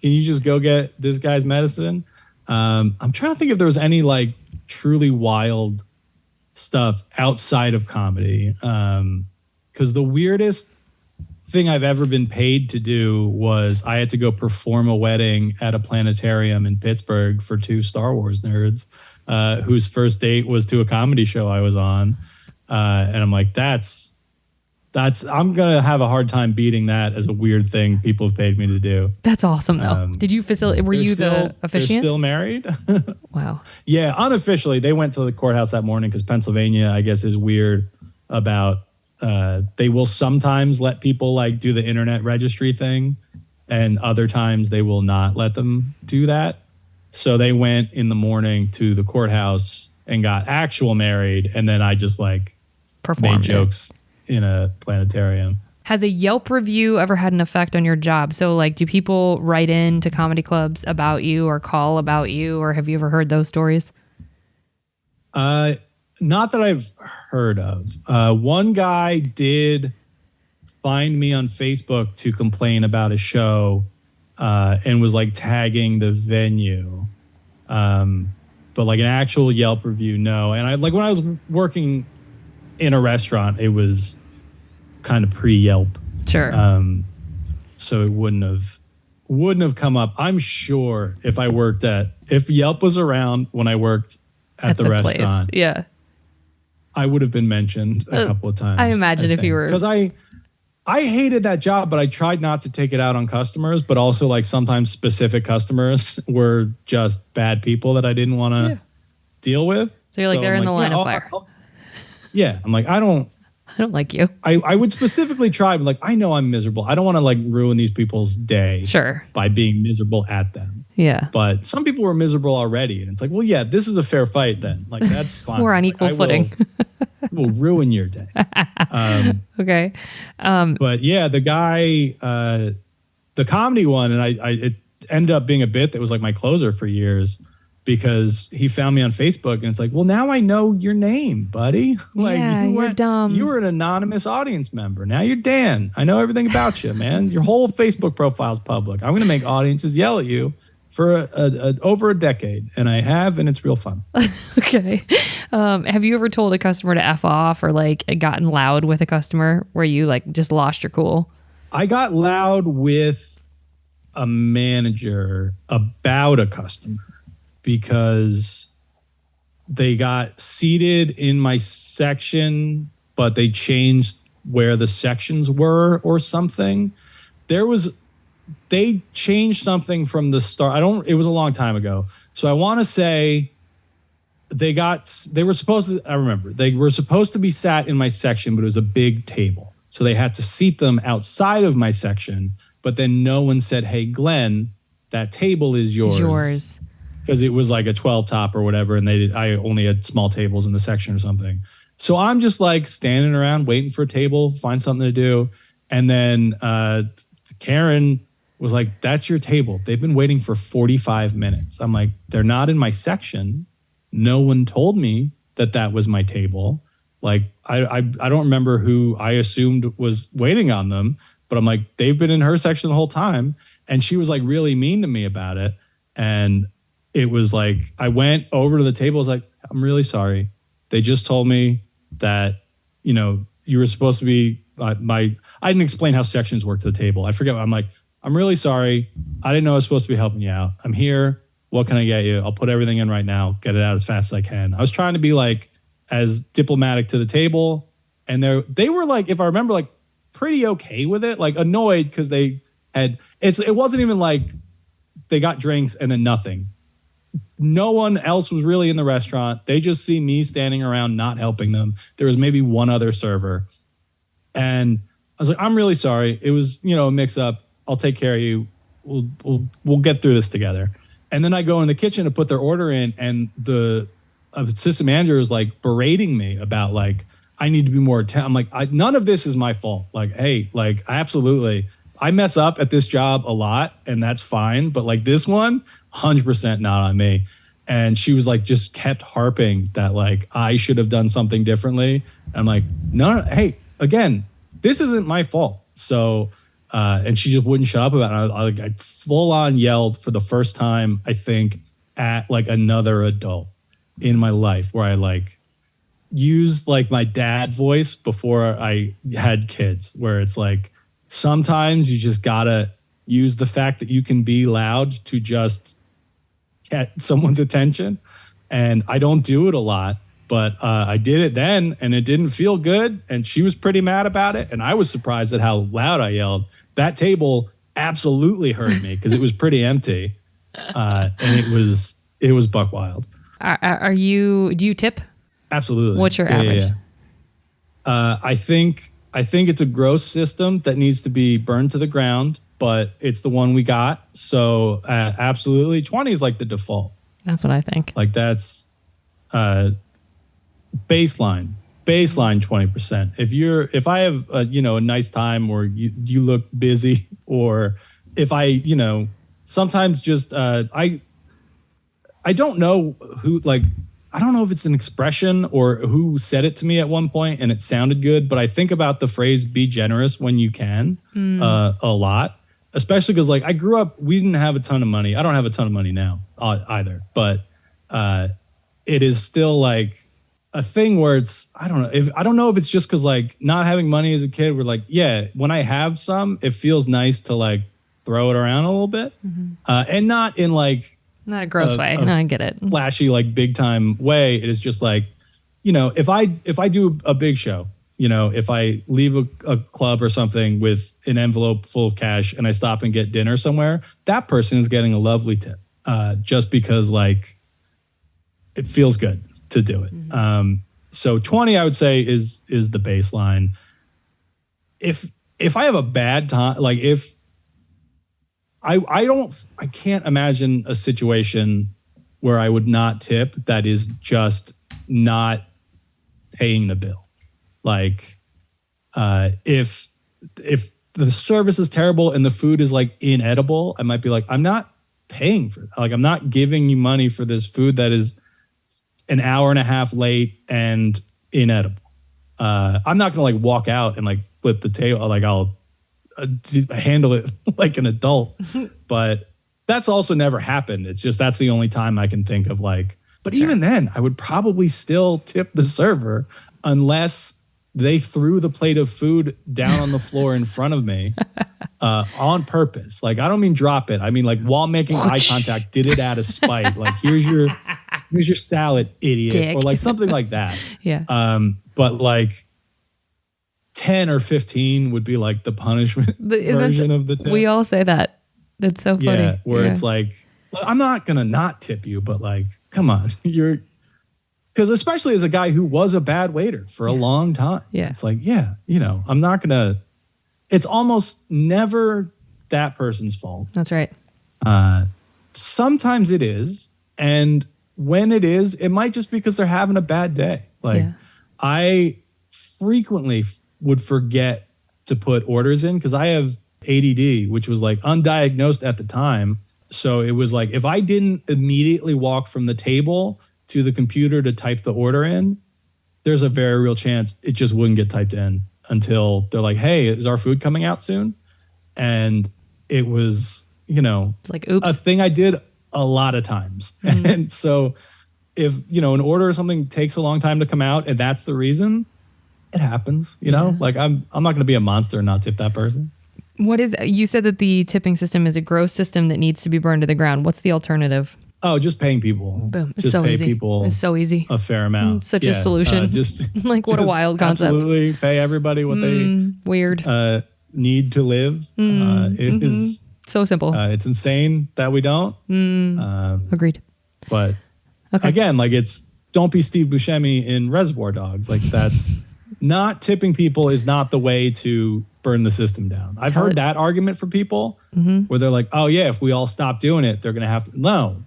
Can you just go get this guy's medicine? I'm trying to think if there was any like truly wild stuff outside of comedy. Because the weirdest thing I've ever been paid to do was I had to go perform a wedding at a planetarium in Pittsburgh for 2 Star Wars nerds, whose first date was to a comedy show I was on. And I'm like, I'm going to have a hard time beating that as a weird thing people have paid me to do. That's awesome though. Did you were you the officiant? They're still married. Wow. Yeah, unofficially, they went to the courthouse that morning because Pennsylvania, I guess, is weird about, they will sometimes let people like do the internet registry thing, and other times they will not let them do that. So they went in the morning to the courthouse and got actual married, and then I just like made jokes in a planetarium. Has a Yelp review ever had an effect on your job? So like, do people write in to comedy clubs about you or call about you, or have you ever heard those stories? Not that I've heard of. One guy did find me on Facebook to complain about a show, and was like tagging the venue. But like an actual Yelp review, no. And I like when I was working in a restaurant, it was kind of pre-Yelp. Sure. So it wouldn't have come up. I'm sure if Yelp was around when I worked at the restaurant, place. Yeah, I would have been mentioned a couple of times. I imagine if you were, because I hated that job, but I tried not to take it out on customers, but also like sometimes specific customers were just bad people that I didn't want to deal with. So you're like, they're in the line of fire. Yeah. I'm like, I don't like you. I would specifically try, but like, I know I'm miserable. I don't want to like ruin these people's day by being miserable at them. Yeah. But some people were miserable already. And it's like, well, yeah, this is a fair fight then. Like, that's fine. We're on equal footing. Will ruin your day. Okay. But yeah, the guy, the comedy one, and it ended up being a bit that was like my closer for years, because he found me on Facebook and it's like, well, now I know your name, buddy. Like, yeah, you're dumb. You were an anonymous audience member. Now you're Dan. I know everything about you, man. Your whole Facebook profile's public. I'm going to make audiences yell at you for over a decade. And I have, and it's real fun. Okay. Have you ever told a customer to F off, or like gotten loud with a customer where you like just lost your cool? I got loud with a manager about a customer because they got seated in my section, but they changed where the sections were or something. They changed something from the start. It was a long time ago. So I want to say they were supposed to, I remember, they were supposed to be sat in my section, but it was a big table. So they had to seat them outside of my section, but then no one said, "Hey, Glenn, that table is yours." Yours. Because it was like a 12 top or whatever, and I only had small tables in the section or something. So I'm just like standing around waiting for a table, find something to do. And then Karen was like, "That's your table. They've been waiting for 45 minutes." I'm like, "They're not in my section. No one told me that was my table." Like, I don't remember who I assumed was waiting on them, but I'm like, they've been in her section the whole time. And she was like really mean to me about it. And it was like, I went over to the table. I was like, "I'm really sorry. They just told me that, you were supposed to be I didn't explain how sections work to the table. I forget. I'm like, "I'm really sorry. I didn't know I was supposed to be helping you out. I'm here. What can I get you? I'll put everything in right now. Get it out as fast as I can." I was trying to be like as diplomatic to the table. And they were like, if I remember, like pretty okay with it, like annoyed because it wasn't even like they got drinks and then nothing. No one else was really in the restaurant. They just see me standing around not helping them. There was maybe one other server. And I was like, "I'm really sorry. It was, a mix up. I'll take care of you. We'll get through this together." And then I go in the kitchen to put their order in, and the assistant manager is like berating me about like, I need to be more attentive. I'm like, none of this is my fault. Like, hey, like I mess up at this job a lot, and that's fine. But like this one, 100% not on me. And she was like, just kept harping that like I should have done something differently. And I'm like, no, hey, again, this isn't my fault. So, and she just wouldn't shut up about it. I full on yelled for the first time, I think, at like another adult in my life, where I like used like my dad voice before I had kids, where it's like, sometimes you just gotta use the fact that you can be loud to just get someone's attention. And I don't do it a lot, but I did it then, and it didn't feel good. And she was pretty mad about it. And I was surprised at how loud I yelled. That table absolutely heard me because it was pretty empty. And it was buck wild. Do you tip? Absolutely. What's your average? Yeah. I think it's a gross system that needs to be burned to the ground, but it's the one we got. So absolutely, 20 is like the default. That's what I think. Like that's baseline 20%. If I have a nice time, or you look busy, or if I sometimes just I don't know who, like, I don't know if it's an expression or who said it to me at one point and it sounded good, but I think about the phrase "be generous when you can" a lot, especially because like I grew up, we didn't have a ton of money. I don't have a ton of money now either, but it is still like a thing where it's, I don't know if it's just because like not having money as a kid, we're like, yeah, when I have some, it feels nice to like throw it around a little bit, and not in like, not a gross way. No, I get it. Flashy, like big time way. It is just like, if I do a big show, if I leave a club or something with an envelope full of cash and I stop and get dinner somewhere, that person is getting a lovely tip, just because like it feels good to do it. So 20, I would say is the baseline. If I have a bad time, like if I can't imagine a situation where I would not tip that is just not paying the bill. Like, if the service is terrible and the food is like inedible, I might be like, I'm not paying for that. Like, I'm not giving you money for this food that is an hour and a half late and inedible. I'm not gonna like walk out and like flip the table. Like I'll handle it like an adult, but that's also never happened. It's just that's the only time I can think of. Like, but even then, I would probably still tip the server unless they threw the plate of food down on the floor in front of me on purpose. Like, I don't mean drop it. I mean like while making eye contact, did it out of spite. Like here's your salad, idiot, Dick. or like something like that. Yeah. But like 10 or 15 would be like the punishment version of the tip. We all say that. That's so funny. Yeah, where it's like, I'm not gonna not tip you, but like, come on, Because especially as a guy who was a bad waiter for a long time. Yeah. It's like, I'm not going to, it's almost never that person's fault. That's right. Sometimes it is. And when it is, it might just be because they're having a bad day. Like I frequently would forget to put orders in because I have ADD, which was like undiagnosed at the time. So it was like, if I didn't immediately walk from the table to the computer to type the order in, there's a very real chance it just wouldn't get typed in until they're like, hey, is our food coming out soon? And it was, like, oops, a thing I did a lot of times. And so if, an order or something takes a long time to come out and that's the reason, it happens, like I'm not going to be a monster and not tip that person. You said that the tipping system is a gross system that needs to be burned to the ground. What's the alternative? Oh, just paying people. Boom. It's just so pay easy. people It's so easy. a fair amount. Such a solution. Just like what a wild concept. Absolutely pay everybody what they weird need to live. It is so simple. It's insane that we don't. Agreed. But again, like don't be Steve Buscemi in Reservoir Dogs. Like that's not tipping people is not the way to burn the system down. I've heard that argument from people where they're like, oh yeah, if we all stop doing it, they're going to have to. No,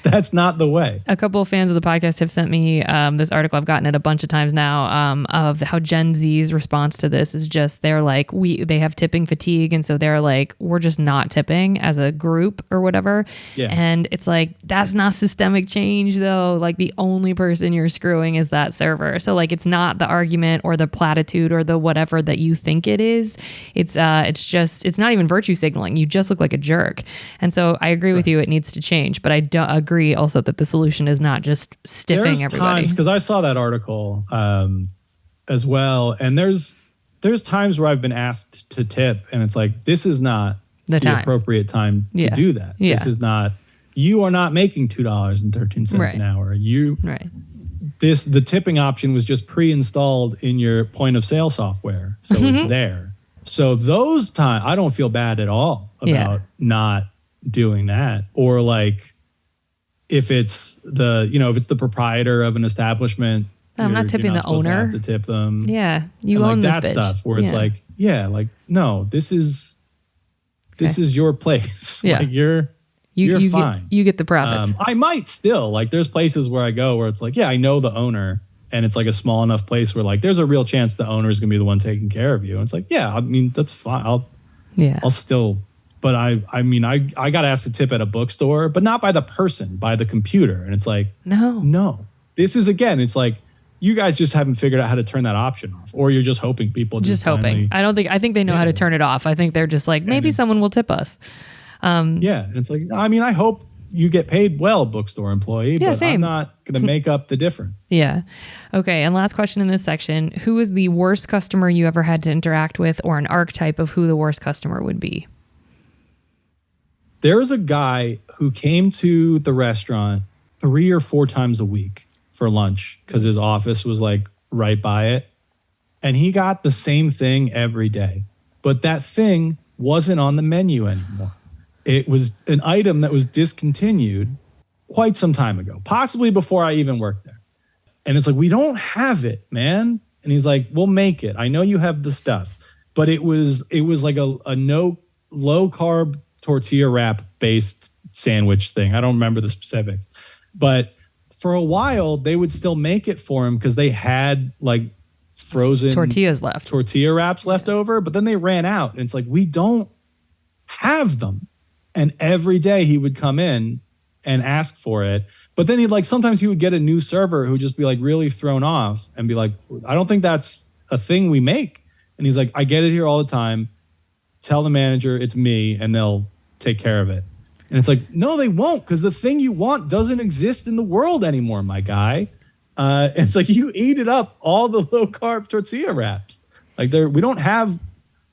that's not the way. A couple of fans of the podcast have sent me this article. I've gotten it a bunch of times now of how Gen Z's response to this is just they're like they have tipping fatigue, and so they're like, we're just not tipping as a group or whatever. Yeah. And it's like that's not systemic change though. Like the only person you're screwing is that server. So like it's not the argument or the platitude or the whatever that you think it is. It's not even virtue signaling. You just look like a jerk. And so I agree with you. It needs to change, but I don't agree also that the solution is not just stiffing everybody. Because I saw that article as well, and there's times where I've been asked to tip, and it's like this is not the appropriate time to do that. Yeah. This is not. You are not making $2.13 an hour. The tipping option was just pre-installed in your point of sale software, so it's there. So those times, I don't feel bad at all about not doing that, or like. If it's the proprietor of an establishment, I'm not tipping the owner. To have to tip them. Yeah, you own like this that bitch. Stuff where it's like, no, this is your place. Yeah, like you're fine. You get the profit. I might still like. There's places where I go where it's like, I know the owner, and it's like a small enough place where like there's a real chance the owner is gonna be the one taking care of you. And it's like, I mean that's fine. I'll still. But I got asked to tip at a bookstore, but not by the person, by the computer. And it's like, no. This is, again, it's like, you guys just haven't figured out how to turn that option off. Or you're just hoping people just hoping. I think they know how to turn it off. I think they're just like, maybe someone will tip us. And it's like, I mean, I hope you get paid well, bookstore employee, but same. I'm not going to make up the difference. Yeah. Okay. And last question in this section. Who is the worst customer you ever had to interact with, or an archetype of who the worst customer would be? There was a guy who came to the restaurant 3 or 4 times a week for lunch because his office was like right by it. And he got the same thing every day. But that thing wasn't on the menu anymore. It was an item that was discontinued quite some time ago, possibly before I even worked there. And it's like, we don't have it, man. And he's like, we'll make it. I know you have the stuff. But it was like a no low carb tortilla wrap based sandwich thing. I don't remember the specifics, but for a while they would still make it for him because they had like frozen tortilla wraps left over, but then they ran out and it's like, we don't have them. And every day he would come in and ask for it. But then sometimes he would get a new server who would just be like really thrown off and be like, I don't think that's a thing we make. And he's like, I get it here all the time. Tell the manager it's me and they'll take care of it. And it's like, no, they won't, because the thing you want doesn't exist in the world anymore, my guy. It's like you eat it up, all the low carb tortilla wraps. Like we don't have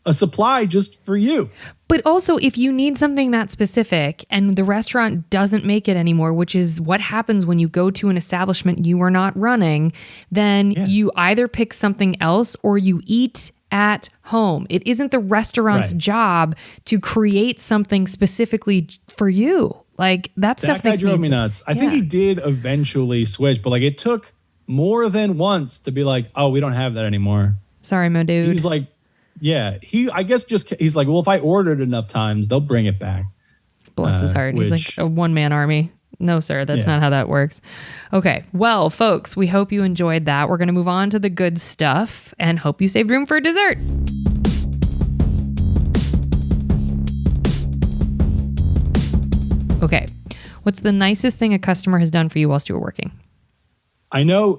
a supply just for you. But also, if you need something that specific and the restaurant doesn't make it anymore, which is what happens when you go to an establishment you are not running, then you either pick something else or you eat at home. It isn't the restaurant's job to create something specifically for you. Like that stuff That guy makes drove me insane. nuts. I think he did eventually switch, but like it took more than once to be like, oh, we don't have that anymore. Sorry, my dude. He's like, yeah, I guess he's like, well, if I ordered enough times, they'll bring it back. Bless his heart. He's like a one-man army. No, sir, that's not how that works. Okay, well, folks, we hope you enjoyed that. We're going to move on to the good stuff and hope you saved room for dessert. Okay, what's the nicest thing a customer has done for you whilst you were working? I know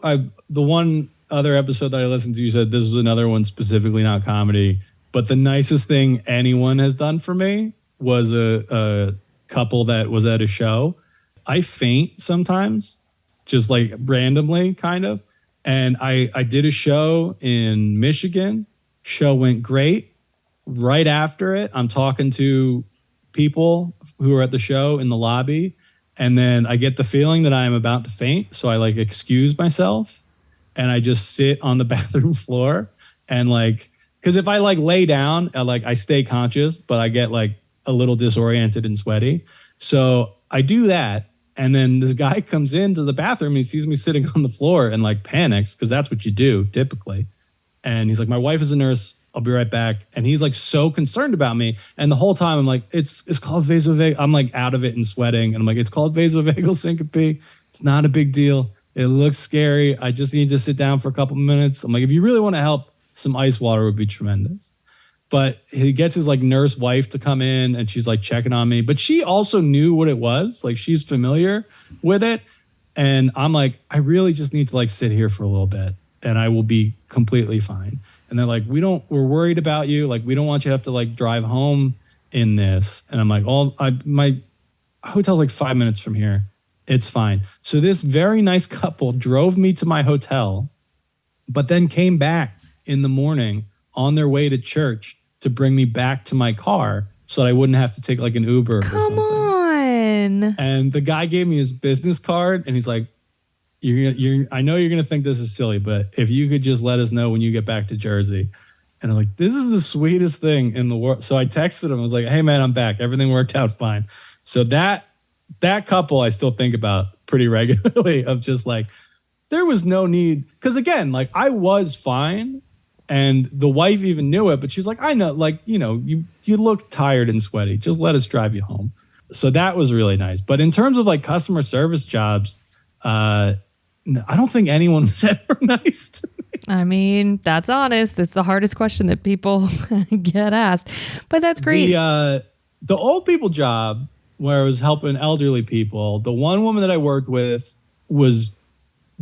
the one other episode that I listened to, you said this was another one specifically not comedy, but the nicest thing anyone has done for me was a couple that was at a show. I faint sometimes, just like randomly, kind of. And I did a show in Michigan. Show went great. Right after it, I'm talking to people who are at the show in the lobby. And then I get the feeling that I am about to faint. So I like excuse myself and I just sit on the bathroom floor and like, because if I like lay down, I stay conscious, but I get like a little disoriented and sweaty. So I do that. And then this guy comes into the bathroom and he sees me sitting on the floor and like panics because that's what you do typically. And he's like, my wife is a nurse. I'll be right back. And he's like so concerned about me. And the whole time I'm like, it's called vasovagal. I'm like out of it and sweating. And I'm like, it's called vasovagal syncope. It's not a big deal. It looks scary. I just need to sit down for a couple minutes. I'm like, if you really want to help, some ice water would be tremendous. But he gets his like nurse wife to come in and she's like checking on me. But she also knew what it was. Like she's familiar with it. And I'm like, I really just need to like sit here for a little bit and I will be completely fine. And they're like, we're worried about you. Like, we don't want you to have to like drive home in this. And I'm like, my hotel's like 5 minutes from here. It's fine. So this very nice couple drove me to my hotel, but then came back in the morning on their way to church to bring me back to my car so that I wouldn't have to take like an Uber or something. Come on. And the guy gave me his business card and he's like, I know you're going to think this is silly, but if you could just let us know when you get back to Jersey. And I'm like, this is the sweetest thing in the world. So I texted him. I was like, hey man, I'm back. Everything worked out fine. So that couple I still think about pretty regularly of just like, there was no need. Cause again, like I was fine and the wife even knew it, but she's like, I know, like, you know, you look tired and sweaty. Just let us drive you home. So that was really nice. But in terms of like customer service jobs, I don't think anyone was ever nice to me. I mean, that's honest. That's the hardest question that people get asked. But that's great. The old people job where I was helping elderly people, the one woman that I worked with was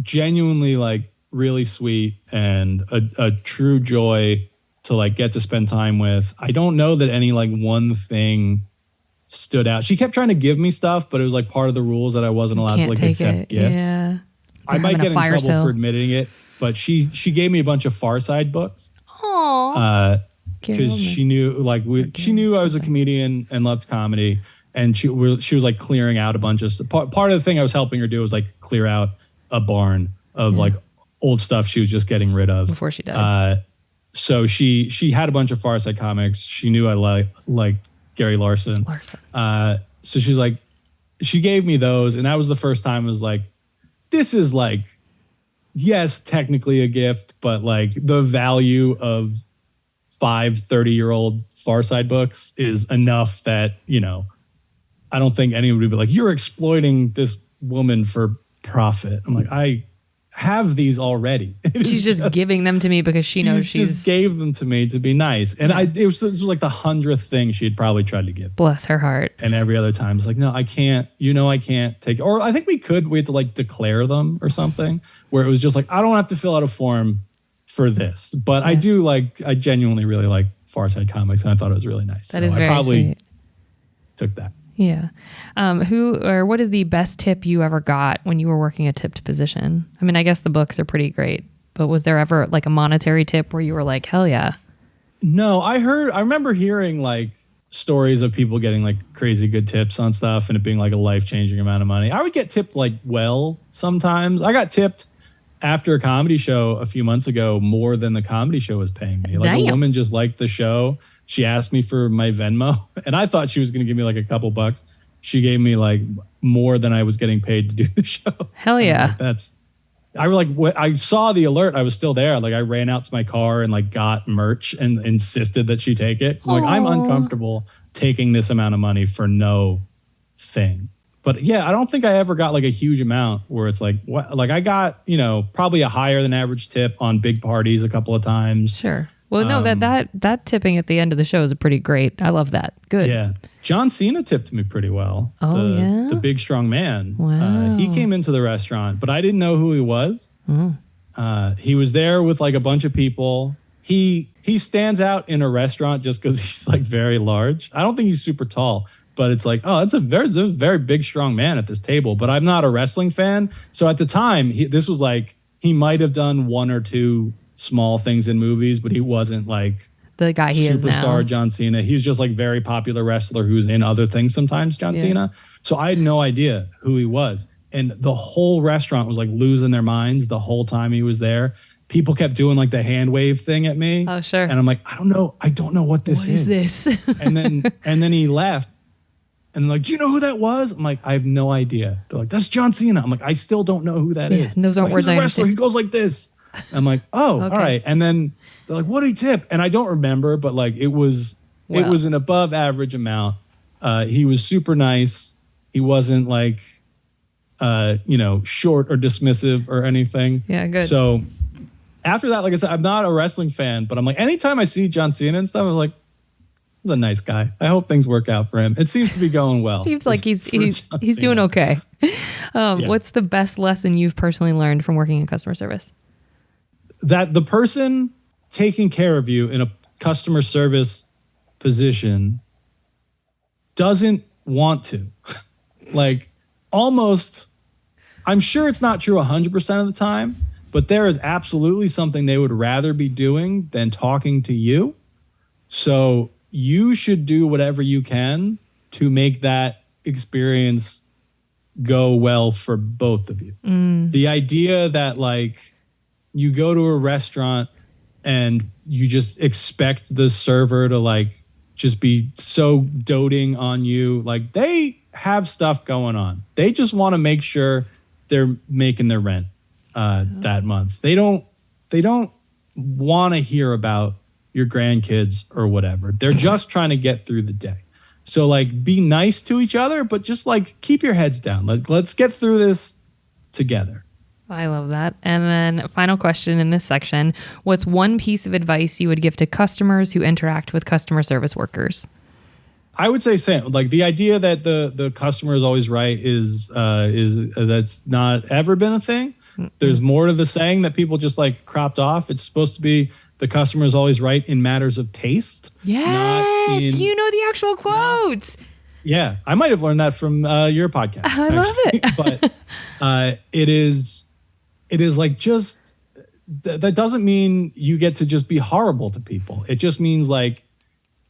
genuinely like really sweet and a true joy to like get to spend time with. I don't know that any like one thing stood out. She kept trying to give me stuff, but it was like part of the rules that I wasn't allowed to like accept gifts. Yeah. I might get in trouble for admitting it, but she gave me a bunch of Far Side books. Aww. Because she knew she knew I was a comedian and loved comedy, and she was like clearing out a bunch of stuff. Part of the thing I was helping her do was like clear out a barn of like old stuff she was just getting rid of before she died. So she had a bunch of Far Side comics. She knew I liked Gary Larson. So she's like, she gave me those, and that was the first time I was like, this is like, yes, technically a gift, but like the value of 5 30-year-old Far Side books is enough that, you know, I don't think anyone would be like, you're exploiting this woman for profit. I'm like, I have these already. She's just giving them to me because she knows she's just gave them to me to be nice. And it was like the 100th thing she had probably tried to give. Bless her heart. And every other time it's like, no, I can't, I can't take it. Or I think we had to like declare them or something where it was just like, I don't have to fill out a form for this. But I genuinely really like Far Side comics and I thought it was really nice. That is very sweet. Took that. Yeah. What is the best tip you ever got when you were working a tipped position? I mean, I guess the books are pretty great, but was there ever like a monetary tip where you were like, hell yeah? No, I remember hearing like stories of people getting like crazy good tips on stuff and it being like a life-changing amount of money. I would get tipped like well sometimes. I got tipped after a comedy show a few months ago more than the comedy show was paying me. Like a woman just liked the show. She asked me for my Venmo and I thought she was going to give me like a couple bucks. she gave me like more than I was getting paid to do the show. Hell yeah. I saw the alert. I was still there. Like I ran out to my car and like got merch and insisted that she take it. So like I'm uncomfortable taking this amount of money for no thing. But yeah, I don't think I ever got like a huge amount where it's like what, like I got, you know, probably a higher than average tip on big parties a couple of times. Sure. Well, no, that tipping at the end of the show is pretty great. I love that. Good. Yeah. John Cena tipped me pretty well. Oh, yeah? The big, strong man. Wow. He came into the restaurant, but I didn't know who he was. He was there with like a bunch of people. He stands out in a restaurant just because he's like very large. I don't think he's super tall, but it's like, oh, it's a very big, strong man at this table. But I'm not a wrestling fan. So at the time, this was like, he might have done one or two small things in movies, but he wasn't like the guy he is now. Superstar John Cena. He's just like very popular wrestler who's in other things sometimes, John Cena. So I had no idea who he was. And the whole restaurant was like losing their minds the whole time he was there. People kept doing like the hand wave thing at me. Oh, sure. And I'm like, I don't know what this is. What is this? and then he left. And they're like, do you know who that was? I'm like, I have no idea. They're like, that's John Cena. I'm like, I still don't know who that is. And those aren't words he's a I wrestler. understand. He goes like this. I'm like, oh, all right. And then they're like, what did he tip? And I don't remember, but like it was an above average amount. He was super nice. He wasn't like, short or dismissive or anything. Yeah, good. So after that, like I said, I'm not a wrestling fan, but I'm like, anytime I see John Cena and stuff, I'm like, he's a nice guy. I hope things work out for him. It seems to be going well. Seems like he's doing okay. What's the best lesson you've personally learned from working in customer service? That the person taking care of you in a customer service position doesn't want to. Like almost, I'm sure it's not true 100% of the time, but there is absolutely something they would rather be doing than talking to you. So you should do whatever you can to make that experience go well for both of you. The idea that like you go to a restaurant and you just expect the server to like just be so doting on you. Like they have stuff going on. They just want to make sure they're making their rent that month. They don't want to hear about your grandkids or whatever. They're just trying to get through the day. So like be nice to each other, but just like keep your heads down. Like let's get through this together. I love that. And then final question in this section, what's one piece of advice you would give to customers who interact with customer service workers? I would say same. Like the idea that the customer is always right is that's not ever been a thing. There's more to the saying that people just like cropped off. It's supposed to be the customer is always right in matters of taste. Yes, you know the actual quotes. Yeah, I might have learned that from your podcast. I love it. But it is like just that doesn't mean you get to just be horrible to people. It just means like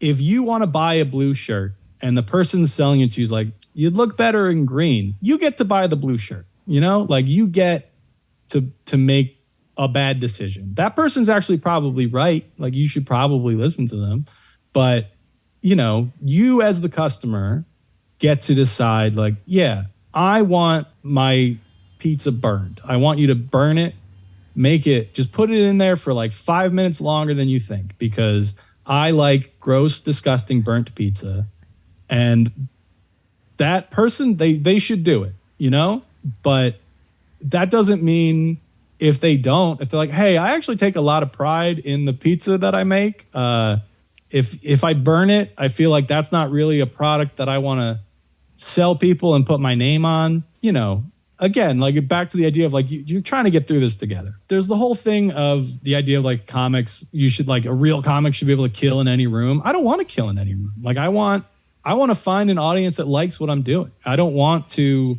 if you want to buy a blue shirt and the person selling it to you is like, you'd look better in green, you get to buy the blue shirt. You know, like you get to make a bad decision. That person's actually probably right. Like you should probably listen to them. But, you know, you as the customer get to decide like, yeah, I want my pizza burned. I want you to burn it, just put it in there for like 5 minutes longer than you think, because I like gross, disgusting burnt pizza. And that person, they should do it, you know? But that doesn't mean if they're like, hey, I actually take a lot of pride in the pizza that I make. If I burn it, I feel like that's not really a product that I want to sell people and put my name on. You know, again, like back to the idea of like, you're trying to get through this together. There's the whole thing of the idea of like comics, a real comic should be able to kill in any room. I don't want to kill in any room. Like I want to find an audience that likes what I'm doing. I don't want to,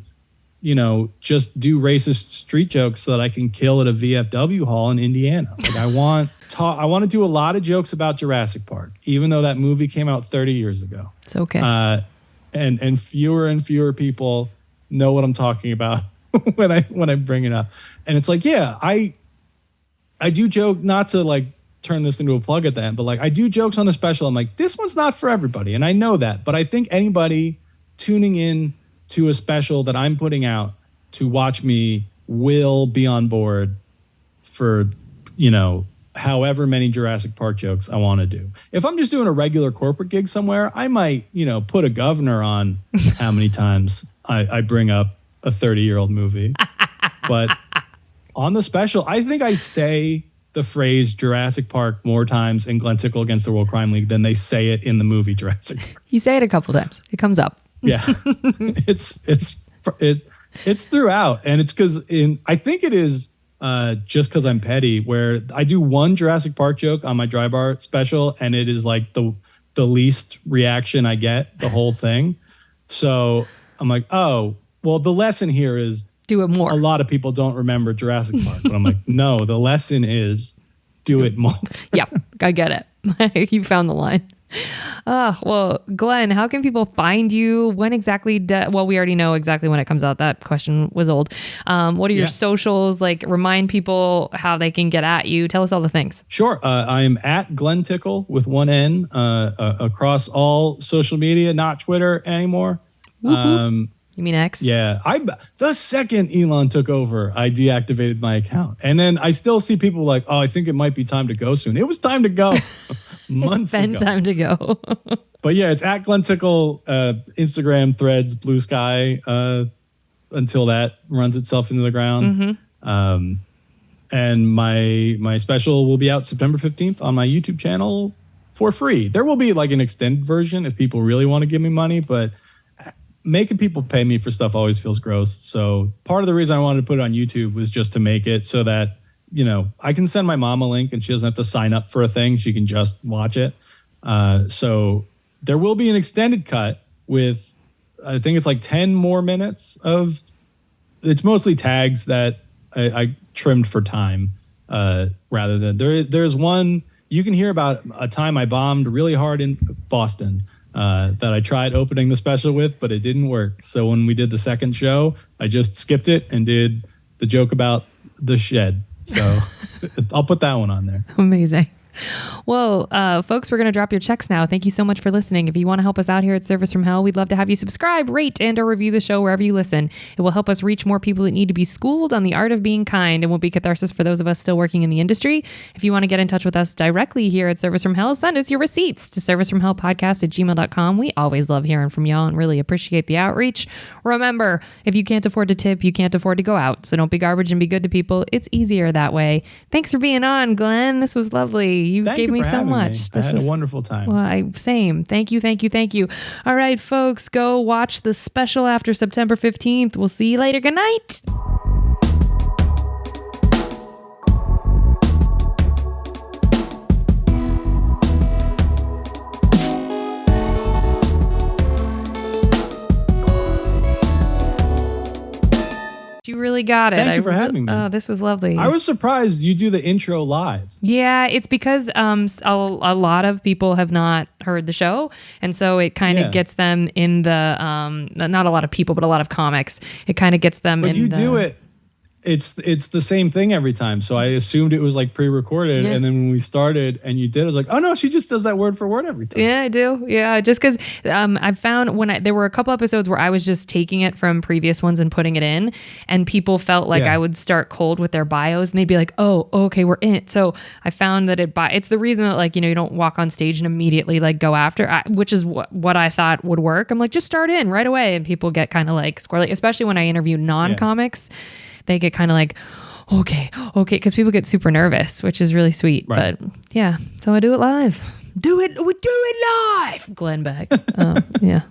just do racist street jokes so that I can kill at a VFW hall in Indiana. Like I want to do a lot of jokes about Jurassic Park, even though that movie came out 30 years ago. It's okay. And fewer people know what I'm talking about when I bring it up. And it's like, yeah, I do joke, not to like turn this into a plug at the end, but like I do jokes on the special. I'm like, this one's not for everybody. And I know that, but I think anybody tuning in to a special that I'm putting out to watch me will be on board for, however many Jurassic Park jokes I want to do. If I'm just doing a regular corporate gig somewhere, I might, put a governor on how many times I bring up a 30-year-old movie. But on the special, I think I say the phrase Jurassic Park more times in Glen Tickle Against the World Crime League than they say it in the movie Jurassic Park. You say it a couple times. It comes up. Yeah. It's throughout. And it's because I think it is just because I'm petty, where I do one Jurassic Park joke on my Dry Bar special, and it is like the least reaction I get the whole thing. So I'm like, oh, well, the lesson here is do it more. A lot of people don't remember Jurassic Park, but I'm like, no, the lesson is do it more. Yeah, I get it. You found the line. Well, Glen, how can people find you? When exactly? Well, we already know exactly when it comes out. That question was old. What are your socials? Like, remind people how they can get at you. Tell us all the things. Sure. I am at Glen Tickle with one N across all social media, not Twitter anymore. You mean X? Yeah. The second Elon took over, I deactivated my account. And then I still see people like, oh, I think it might be time to go soon. It was time to go months ago. It's been time to go. But yeah, it's at Glen Tickle, Instagram, Threads, Blue Sky, until that runs itself into the ground. Mm-hmm. And my special will be out September 15th on my YouTube channel for free. There will be like an extended version if people really want to give me money, but making people pay me for stuff always feels gross. So part of the reason I wanted to put it on YouTube was just to make it so that, I can send my mom a link and she doesn't have to sign up for a thing. She can just watch it. So there will be an extended cut with, I think it's like 10 more minutes of, it's mostly tags that I trimmed for time rather than, there's one, you can hear about a time I bombed really hard in Boston. That I tried opening the special with, but it didn't work. So when we did the second show, I just skipped it and did the joke about the shed. So I'll put that one on there. Amazing. Well, folks, we're going to drop your checks now. Thank you so much for listening. If you want to help us out here at Service from Hell, we'd love to have you subscribe, rate, and or review the show wherever you listen. It will help us reach more people that need to be schooled on the art of being kind and will be catharsis for those of us still working in the industry. If you want to get in touch with us directly here at Service from Hell, send us your receipts to servicefromhellpodcast@gmail.com. We always love hearing from y'all and really appreciate the outreach. Remember, if you can't afford to tip, you can't afford to go out. So don't be garbage and be good to people. It's easier that way. Thanks for being on, Glen. This was lovely. You gave me so much. I had a wonderful time. Well, same. Thank you. All right, folks, go watch the special after September 15th. We'll see you later. Good night. You really got it. Thank you for having me. Oh, this was lovely. I was surprised you do the intro live. Yeah, it's because a lot of people have not heard the show, and so it kind of gets them in the not a lot of people, but a lot of comics. It kind of gets them but in. You do it. It's the same thing every time. So I assumed it was like pre-recorded, and then when we started and you did, I was like, oh no, she just does that word for word every time. Yeah, I do. Yeah, just because I've found there were a couple episodes where I was just taking it from previous ones and putting it in, and people felt like I would start cold with their bios, and they'd be like, oh, okay, we're in it. So I found that it's the reason that you don't walk on stage and immediately go after, which is what I thought would work. I'm like, just start in right away, and people get kind of squirrely, especially when I interview non-comics. They get kind of okay, because people get super nervous, which is really sweet. Right. But yeah, so I do it live. We do it live. Glen back. Yeah.